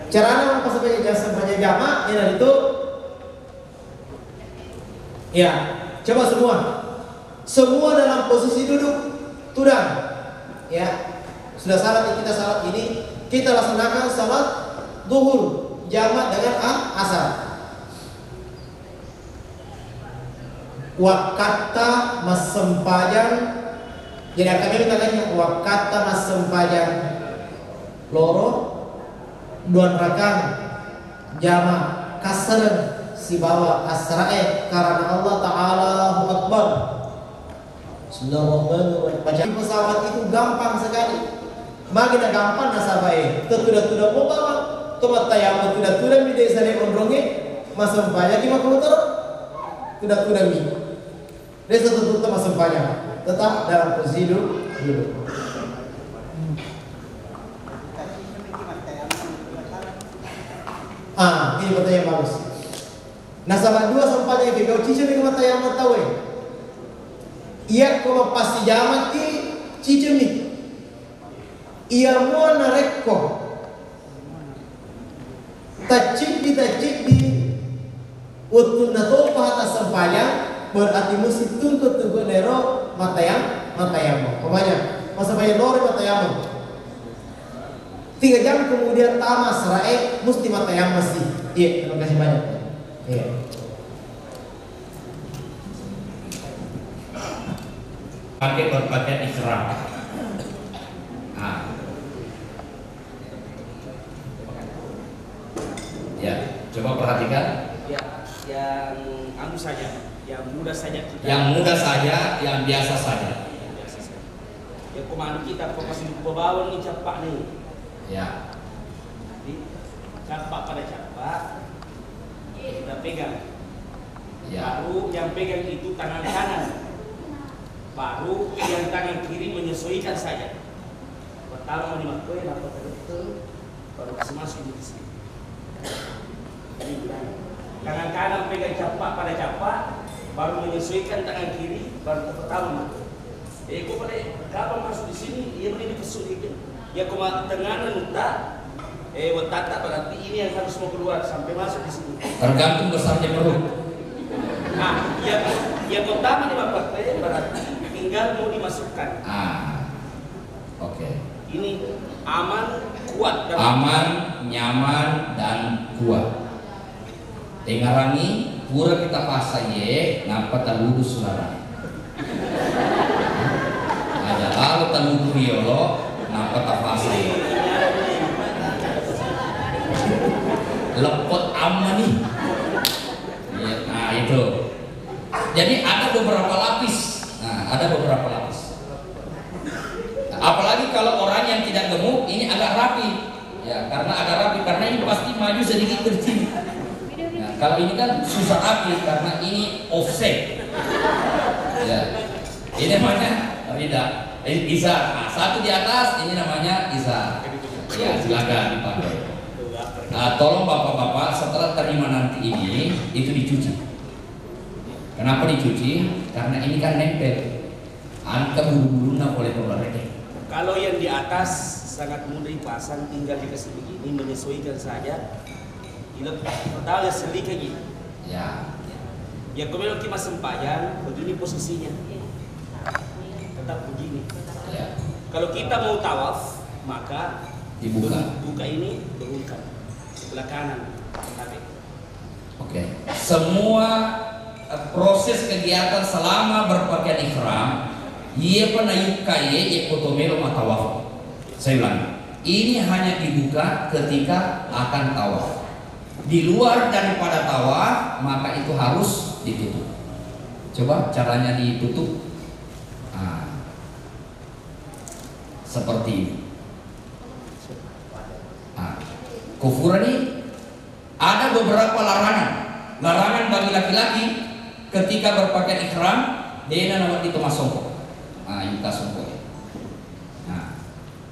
Caranya pas sampai jamak ini itu. Ya, coba semua dalam posisi duduk tudang. Ya, sudah salat kita salat ini kita laksanakan salat zuhur jamak dengan asar. Wakata mas sempajang. Jadi kami katanya wakata mas sempajang loro 2 rakaat jamak kasar si bawa asrae karena Allah Ta'ala Akbar. Bismillahirrahmanirrahim. Pesawat itu gampang sekali. Makin gampang nasabai. Tudah mau bawa. Tomat tayam tudah mi desa ni ondronge masam banyak ki makotor. Tudah mi. Desa tutup masam banyak. Tetap dalam posisi duduk. Ini pertanyaan bagus. Nasabah 2 sampainya ke kau cici dengan mata yang matawe. Ia kau pasti jamak ki cici ni. Ia mau narekko Tacik di untuk nato atas sempayang berarti mesti tuntut tubuh nero matayang pokoknya masa bayar lori matayang 3 jam kemudian tamas rae mesti matayang mesti. Iya, terima kasih banyak. Iya. Pakai berpakaian ihram. Nah. Ya, coba perhatikan. Ya, yang anu saja, yang mudah saja kita. Yang mudah saja, yang biasa saja. Biasa saja. Ya komando kita fokus di bawah nih capak nih. Ya. Jadi capak pada capak kita pegang. Ya. Baru yang pegang itu tangan kanan. Baru yang tangan kiri menyesuaikan saja. Pertama dimakoi, dapat betul, baru kasih masuk di sini. Tangan kanan pegang capak pada capak, baru menyesuaikan tangan kiri, baru pertama masuk. Kau pada kapan masuk di sini, ia boleh dipesuk dikit. Ya kau tengah nuta, watata berarti ini yang harus mau keluar sampai masuk di sini. Tergantung besarnya perut. Nah, ya pertama dimakoi berarti tinggal mau dimasukkan. Oke. Ini aman, kuat. Aman, nyaman, dan kuat. Tengarangi, pura kita pasang ye, ngapa taludu suara. Ada lalu taludu riolo, ngapa tak pasang. Lepot aman nih. Nah itu. Jadi ada beberapa lapis. Apalagi kalau orang yang tidak gemuk ini agak rapi, ya karena ini pasti maju sedikit kecil. Nah, kalau ini kan susah rapi karena ini offset. Ya, ini namanya tidak. Bisa. Nah, satu di atas ini namanya bisa. Ya silakan dipakai. Tolong bapak-bapak setelah terima nanti ini itu dicuci. Kenapa dicuci? Karena ini kan nempel. Angka bulu-bulunya boleh berlari. Kalau yang di atas sangat mudah dipasang, tinggal dikasih begini, menyesuaikan saja. Pertama ya selik lagi. Ya. Ya kemudian kita sempayang, begini posisinya. Tetap begini. Ya. Kalau kita mau tawaf, maka Dibuka. Buka ini berungkat sebelah kanan. Oke. Semua proses kegiatan selama berpakaian ihram, ia pernah yukai ia kotomelo matawaf. Saya ulangi, ini hanya dibuka ketika akan tawaf. Di luar daripada tawaf, maka itu harus ditutup. Coba caranya ditutup. Nah, seperti ini. Nah, kufuran ini ada beberapa larangan. Larangan bagi laki-laki ketika berpakaian ihram, dia nawat itu masongko. Nah, yuka songko. Nah,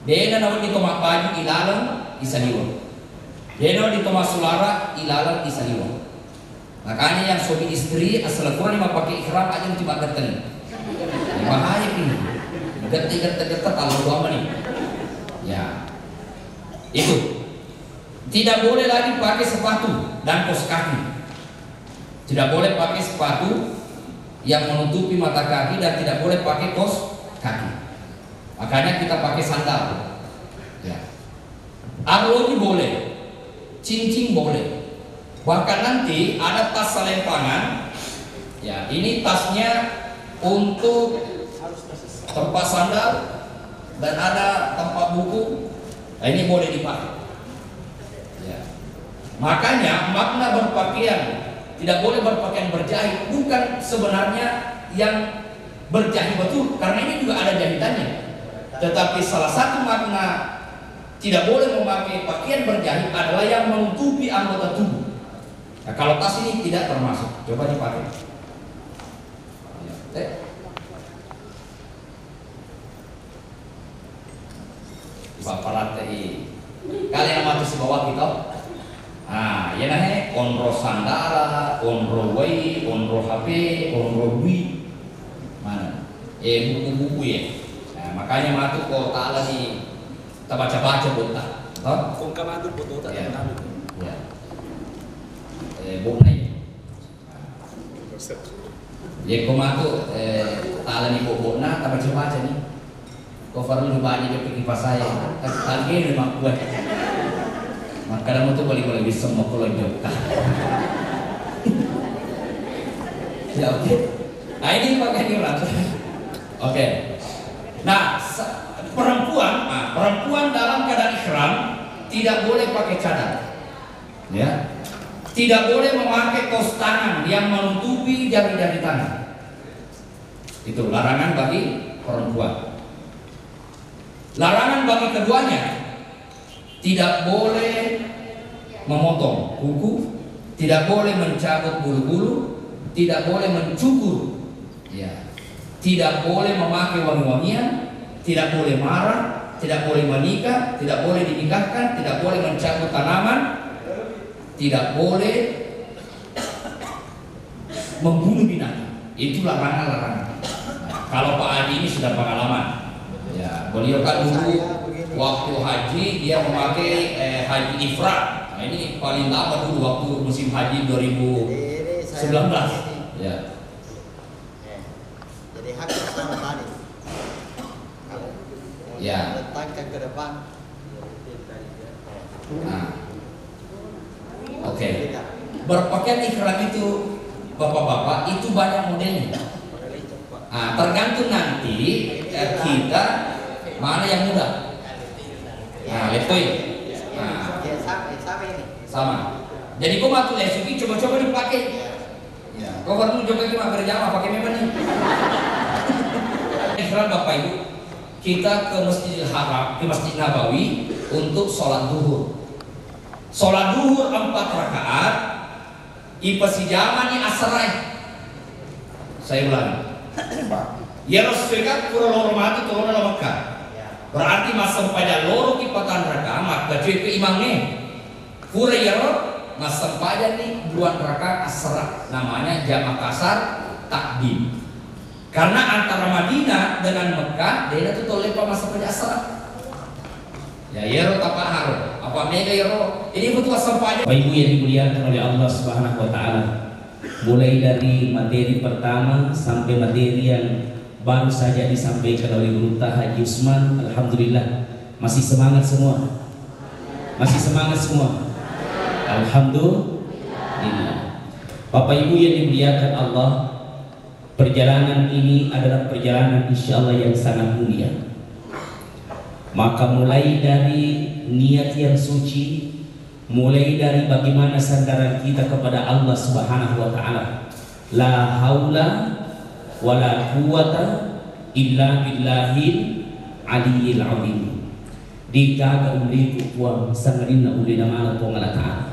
dia nawat itu baju ilalang isaliwa. Dia nawat itu sulara ilalang isaliwa. Makanya yang suami istri asal Quran yang pakai ihram aja cuma gertani. Bahaya ini. Gerti kalau dua menit. Ya. Itu. Tidak boleh lagi pakai sepatu dan kos kaki. Tidak boleh pakai sepatu yang menutupi mata kaki dan tidak boleh pakai kos kaki. Makanya kita pakai sandal. Ya. Arloji boleh, cincin boleh. Bahkan nanti ada tas selempangan. Ya, ini tasnya untuk tempat sandal dan ada tempat buku. Nah, ini boleh dipakai. Ya. Makanya makna berpakaian tidak boleh berpakaian berjahit bukan sebenarnya yang berjahit betul, karena ini juga ada jahitannya. Tetapi salah satu makna tidak boleh memakai pakaian berjahit adalah yang menutupi anggota tubuh. Nah, kalau tas ini tidak termasuk, coba dipakai. Bapak lantai kalian mati si bawah kita. Ah, ya nahe onro sandara, onro wai, onro HP, onro bui. Mana? Buku-buku ya. Nah, makanya matu kok ta'ala nih kita baca-baca buta. Kung kamado po to Ya. Ya. bukna ya. Ya koma tu tala ni bukna tak baca ni. Kau farlu baca dia pergi pas saya. Lagi memang kuat. Maka kamu tu boleh bisa mau kalau jauh. Ya oke. Nah ini pakai ini Oke. Nah perempuan dalam keadaan ihram tidak boleh pakai cadar. Ya. Tidak boleh memakai kaos tangan yang menutupi jari-jari tangan. Itu larangan bagi perempuan. Larangan bagi keduanya, tidak boleh memotong kuku, tidak boleh mencabut bulu-bulu, tidak boleh mencukur, ya, tidak boleh memakai wangi-wangian, tidak boleh marah, tidak boleh menikah, tidak boleh dinikahkan, tidak boleh mencabut tanaman, tidak boleh membunuh binatang. Itu larangan-larangan. Nah, kalau Pak Adi ini sudah pengalaman. Ya, beliau kan dulu waktu haji dia memakai haji ifrat. Nah, ini paling lama dulu waktu musim haji 2019. Ya. Jadi hak sama tadi. Ya. Letakkan ke depan. Nah. Oke. Berpakaian ihram itu bapak-bapak itu banyak modelnya. Nah, tergantung nanti kita mana yang mudah. Nah, letoi. Nah, sama. Jadi kau matu lesuki coba-coba dipakai. Ya, kau baru juga cuma berjamaah pakai memang nih. Ihram Bapak Ibu, kita ke Masjidil Haram, ke Masjid Nabawi untuk sholat duhur. Sholat duhur 4 rakaat. Ipasi jamani asrai. Saya ulangi. Ya Rasulullah pura loro mati turun dalam Mekah. Berarti masa pada loro kipatan rakaat maka cuy ke imamnya. Pura ya masa pada nih 2 rakaat asra namanya jamak kasar takdim. Karena antara Madinah dengan Mekah dia itu tolepa masa pada asra. Ya yero tapahar apa mega yero ini betul asal pada. Bapak Ibu yang dimuliakan oleh Allah Subhanahu wa taala. Mulai dari materi pertama sampai materi yang baru saja disampaikan oleh Guru Haji Usman, alhamdulillah masih semangat semua. Masih semangat semua. Alhamdulillah. Bapak Ibu yang dimuliakan Allah, perjalanan ini adalah perjalanan insyaallah yang sangat mulia. Maka mulai dari niat yang suci, mulai dari bagaimana sandaran kita kepada Allah Subhanahu wa taala. La haula wala quwata illa billahil aliyil azim. Dikaga uli kuat sangarina uli nama Allah taala.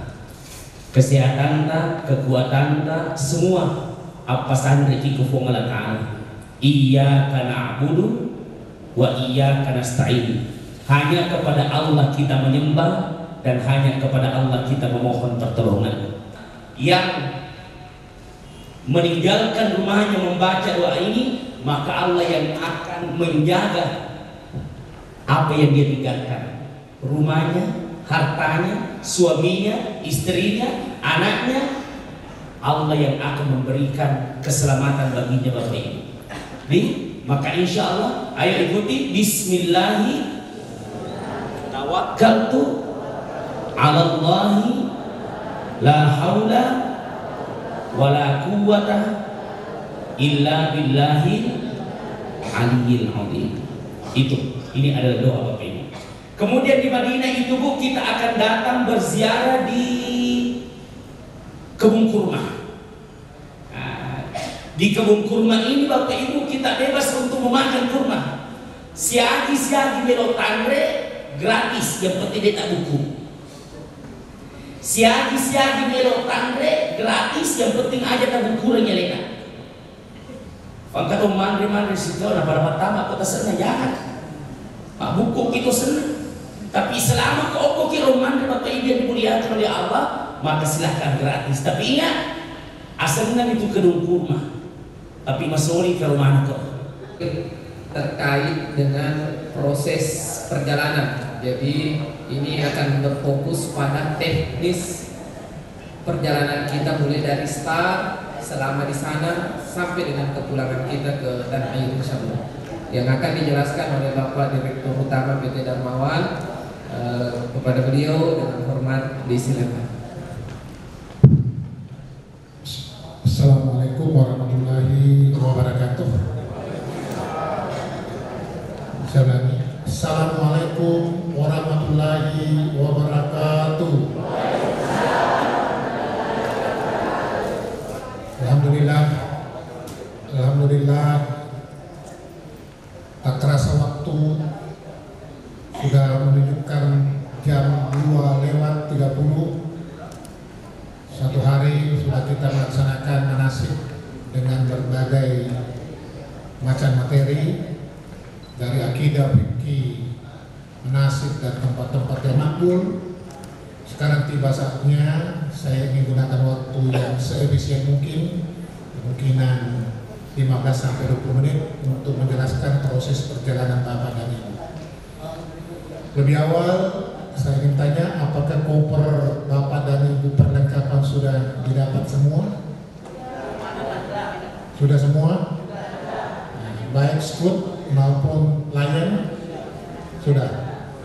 Kesehatan ta, kekuatan ta, semua apa sandri ku Allah taala. Iyyaka na'budu wa iyyaka nasta'in. Hanya kepada Allah kita menyembah dan hanya kepada Allah kita memohon pertolongan. Yang meninggalkan rumahnya membaca doa ini, maka Allah yang akan menjaga apa yang dia tinggalkan, rumahnya, hartanya, suaminya, istrinya, anaknya. Allah yang akan memberikan keselamatan baginya Bapak Ibu. Nih, maka insya Allah ayo ikuti Bismillahirrahmanirrahim. Tawakkaltu 'alallahi la haula wala quwwata illa billahil aliyil azim. Ini adalah doa Bapak Ibu. Kemudian di Madinah itu Bu, kita akan datang berziarah di kebun kurma. Nah, di kebun kurma ini Bapak Ibu kita bebas untuk memakan kurma. Siagi-siagi belok tangre gratis, yang penting dia tak buku. Siagi-siagi belok tangre gratis, yang penting aja tak buku lagi leka. Pangkat mandri situ nah pada pertama kota sana jangan. Pak buku itu senang. Tapi selama kau kira mandri Bapak Ibu yang dimuliakan oleh Allah, maka silahkan gratis. Tapi ingat, asalnya itu kedung kurma. Tapi masori ke rumah kau. Terkait dengan proses perjalanan. Jadi ini akan berfokus pada teknis perjalanan kita mulai dari start selama di sana sampai dengan kepulangan kita ke tanah air insyaallah, yang akan dijelaskan oleh Bapak Direktur Utama PT Darmawan. Kepada beliau dengan hormat disilakan. Assalamualaikum warahmatullahi wabarakatuh. Assalamualaikum warahmatullahi wabarakatuh. Alhamdulillah, tak terasa waktu sudah menunjukkan jam 2:30. Satu hari sudah kita melaksanakan manasik dengan berbagai macam materi, dari akidah, fikih, manasik dan tempat-tempat yang makbul. Sekarang tiba saatnya saya ingin gunakan waktu yang seefisien mungkin, kemungkinan 15 sampai 20 menit untuk menjelaskan proses perjalanan Bapak dan Ibu. Lebih awal saya ingin tanya, apakah koper Bapak dan Ibu perlengkapan sudah didapat semua? Sudah semua? Nah, baik Scoot maupun Lion sudah.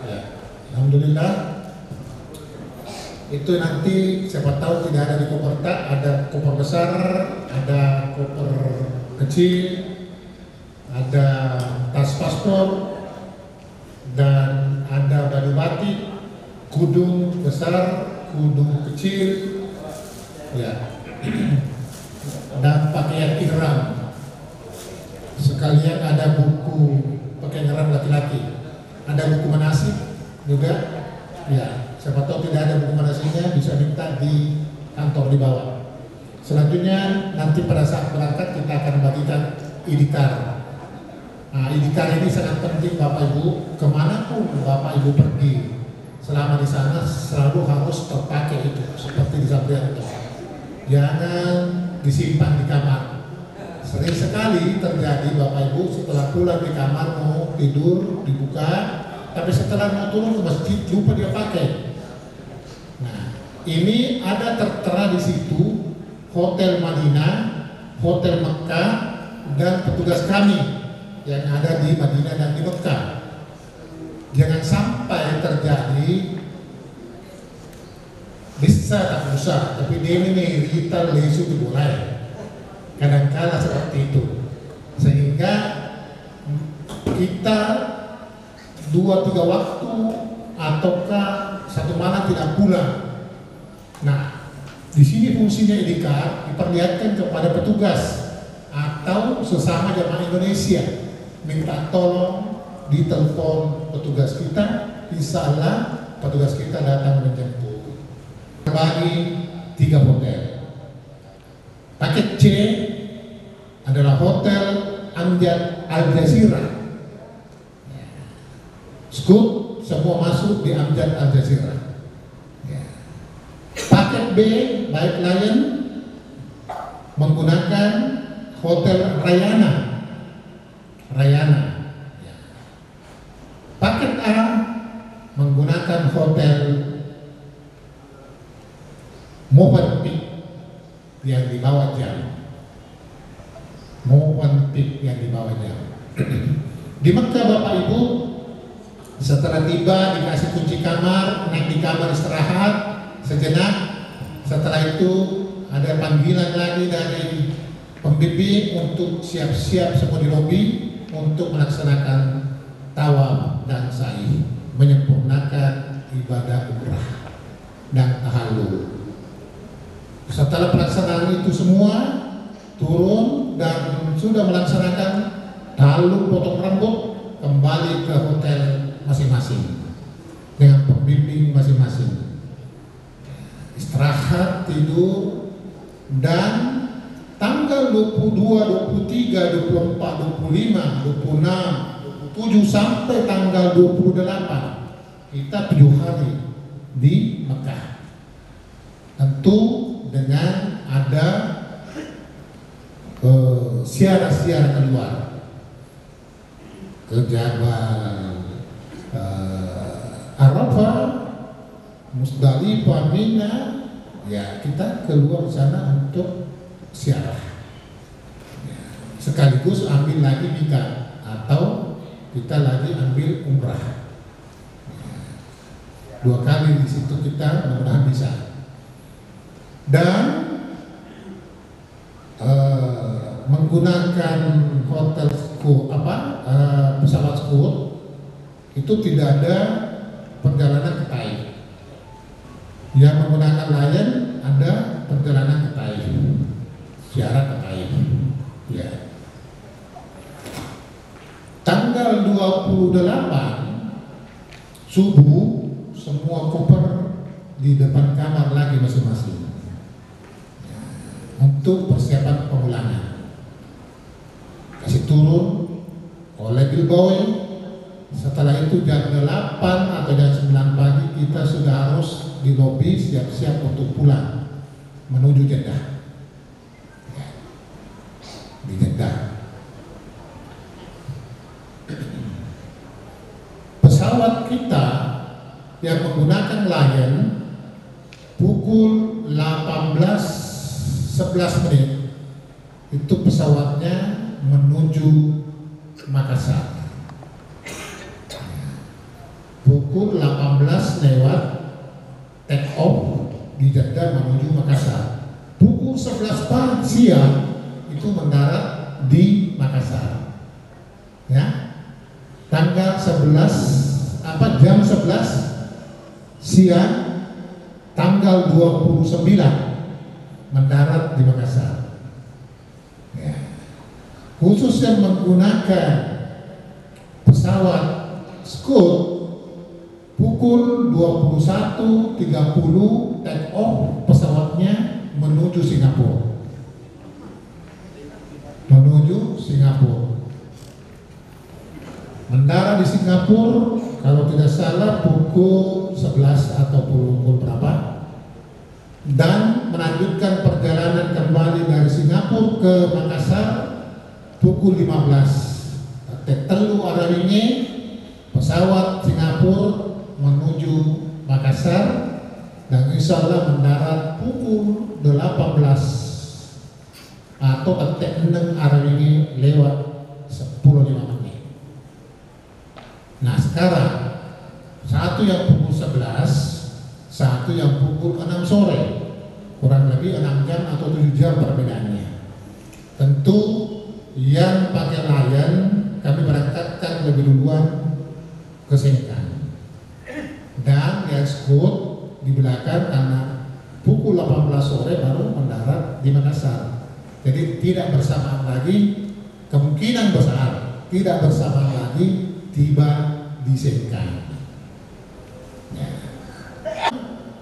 Ya. Alhamdulillah. Itu nanti siapa tahu tidak ada di koper tak, ada koper besar, ada koper kecil, ada tas paspor, dan ada baju batik, kudung besar, kudung kecil, ya, dan pakaian ihram. Sekalian ada buku pakaian ihram laki-laki, ada buku manasik juga, ya. Siapa tahu tidak ada buku manasiknya, bisa minta di kantor di bawah. Selanjutnya nanti pada saat berangkat kita akan bagikan ID card. Nah, ID card ini sangat penting Bapak Ibu, kemanapun Bapak Ibu pergi selama di sana selalu harus terpakai itu, seperti di Sabrianto. Jangan disimpan di kamar. Sering sekali terjadi Bapak Ibu setelah pulang di kamar mau tidur dibuka, tapi setelah mau turun ke masjid lupa dia pakai. Nah, ini ada tertera di situ Hotel Madinah, Hotel Mekah, dan petugas kami yang ada di Madinah dan di Mekah. Jangan sampai terjadi bisa tak usah, tapi dia ini rita lesu dimulai. Kadang-kala seperti itu, sehingga kita 2-3 waktu ataukah satu malam tidak pulang. Nah, di sini fungsinya ID card diperlihatkan kepada petugas atau sesama jamaah Indonesia, minta tolong ditelepon petugas kita, insyaallah petugas kita datang menjemput. Bagi 3 hotel. Paket C adalah Hotel Amjad Al Jazeera. Scoot semua masuk di Amjad Al Jazeera. Paket B baik Lion menggunakan Hotel Rayana. Paket A menggunakan Hotel Movenpick yang di bawah jam. Movenpick yang di bawah jam. Di Mekah Bapak Ibu, setelah tiba dikasih kunci kamar, naik di kamar istirahat sejenak. Setelah itu ada panggilan lagi dari pembimbing untuk siap-siap semua di lobi untuk melaksanakan tawaf dan sa'i, menyempurnakan ibadah umrah dan tahallul. Setelah pelaksanaan itu semua turun dan sudah melaksanakan tahallul, potong rambut, kembali ke hotel masing-masing dengan pembimbing masing-masing. Istirahat, tidur, dan tanggal 22, 23, 24, 25, 26, 27 sampai tanggal 28 kita 7 hari di Mekah. Tentu dengan ada siara-siara keluar ke Jabal Arafah, Musdalifah, Mina, ya kita keluar di sana untuk ziarah. Ya, sekaligus ambil lagi nikah atau kita lagi ambil umrah. Ya, 2 kali di situ kita mudah-mudahan bisa. Dan menggunakan hotel pesawat Scoot itu tidak ada perjalanan ke Thai. Yang menggunakan Lion ada perjalanan ke Thai, ziarah ke Thai. Ya. Tanggal 28 subuh semua koper di depan kamar lagi masing-masing untuk persiapan pemulangan. Kasih turun oleh Bilbao. Setelah itu jam 8 atau jam 9 pagi kita sudah harus di lobi siap-siap untuk pulang menuju Jeddah. Ya. Di Jeddah. Pesawat kita yang menggunakan Lion pukul 18.11 menit itu pesawatnya menuju Makassar. Pukul 18 lewat take off di Jeddah menuju Makassar. Pukul 11 pagi siang itu mendarat di Makassar. Ya. Tanggal 11 jam 11 siang tanggal 29 mendarat di Makassar. Ya. Khusus yang menggunakan pesawat Scoot pukul 21.30 take off pesawatnya menuju Singapura. Mendarat di Singapura kalau tidak salah pukul 11 atau pukul berapa, dan melanjutkan perjalanan kembali dari Singapura ke Makassar pukul 15. Telu arahinnya pesawat Singapura menuju Makassar dan insya Allah mendarat pukul 18 atau ketek 6 arah ini lewat 10.05 menit. Nah sekarang satu yang pukul 11, satu yang pukul 6 sore, kurang lebih 6 jam atau 7 jam perbedaannya. Tentu yang pakai Lion kami berangkatkan lebih duluan ke Senegal. Dan yang Scoot di belakang karena pukul 18 sore baru mendarat di Makassar. Jadi tidak bersamaan lagi, kemungkinan besar tidak bersamaan lagi tiba di Senegal. Ya.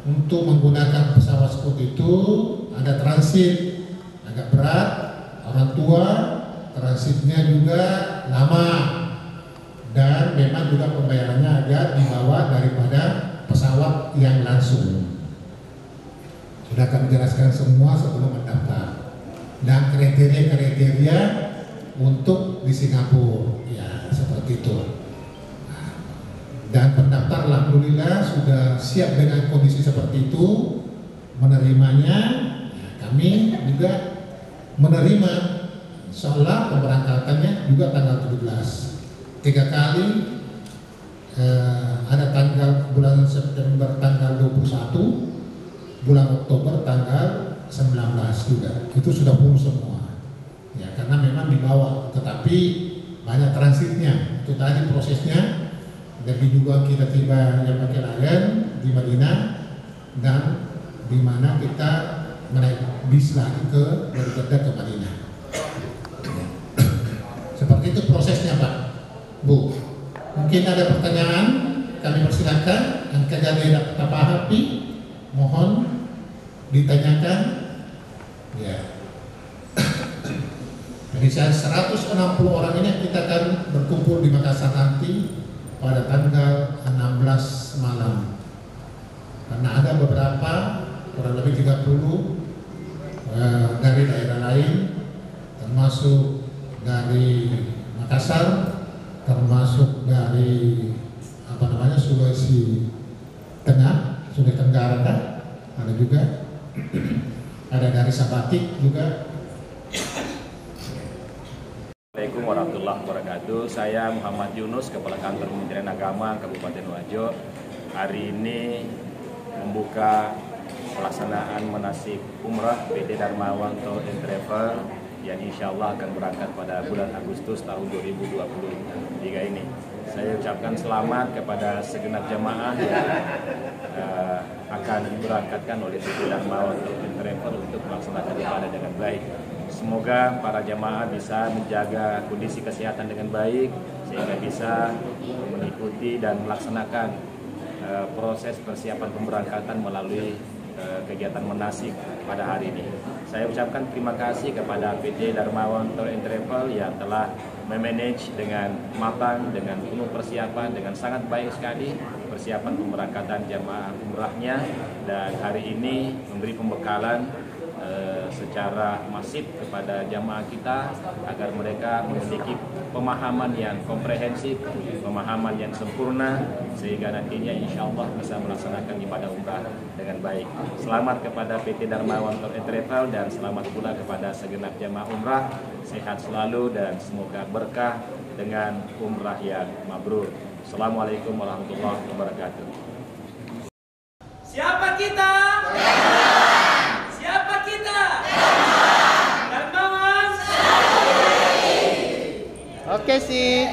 Untuk menggunakan pesawat Scoot itu ada transit agak berat, orang tua transitnya juga lama. Dan memang juga pembayarannya agak di bawah daripada pesawat yang langsung. Sudah kami jelaskan semua sebelum mendaftar. Dan kriteria-kriteria untuk di Singapura, ya seperti itu. Dan pendaftar alhamdulillah sudah siap dengan kondisi seperti itu, menerimanya. Ya, kami juga menerima, insya-Allah pemberangkatannya juga tanggal 17. 3 kali, ada tanggal bulan September tanggal 21, bulan Oktober tanggal 19 juga. Itu sudah full semua. Ya, karena memang dibawa, tetapi banyak transitnya. Itu tadi prosesnya. Jadi juga kita tiba yang pakai Lion di Madinah dan di mana kita menaik bis lagi dari Jeddah ke Madinah. Seperti itu prosesnya, Pak. Bu, mungkin ada pertanyaan, kami persilakan. Angka jadwal Pak Hapi, mohon ditanyakan. Ya. Jadi 160 orang ini kita akan berkumpul di Makassar nanti pada tanggal 16 malam. Karena ada beberapa, kurang lebih 30 dari daerah lain, termasuk dari Makassar, termasuk dari Sulawesi Tengah, Sulawesi Tenggara, ada juga hari sabatik juga. Assalamualaikum warahmatullahi wabarakatuh. Saya Muhammad Yunus, Kepala Kantor Kementerian Agama Kabupaten Wajo. Hari ini membuka pelaksanaan manasik umrah PT Darmawan Tour and Travel yang insya Allah akan berangkat pada bulan Agustus tahun 2023 ini. Saya ucapkan selamat kepada segenap jamaah yang akan diberangkatkan oleh PT Darmawan Tour and Travel untuk melaksanakan ibadah dengan baik. Semoga para jamaah bisa menjaga kondisi kesehatan dengan baik sehingga bisa mengikuti dan melaksanakan proses persiapan pemberangkatan melalui kegiatan manasik pada hari ini. Saya ucapkan terima kasih kepada PT Darmawan Tour and Travel yang telah memanage dengan matang, dengan penuh persiapan, dengan sangat baik sekali persiapan pemberangkatan jamaah umrahnya, dan hari ini memberi pembekalan secara masif kepada jamaah kita agar mereka memiliki pemahaman yang komprehensif, pemahaman yang sempurna sehingga nantinya insya Allah bisa melaksanakan ibadah umrah dengan baik. Selamat kepada PT Darmawan Tour and Travel dan selamat pula kepada segenap jamaah umrah. Sehat selalu dan semoga berkah dengan umrah yang mabrur. Assalamualaikum warahmatullahi wabarakatuh. Siapa kita? Siapa kita? Darmawan. Oke sih.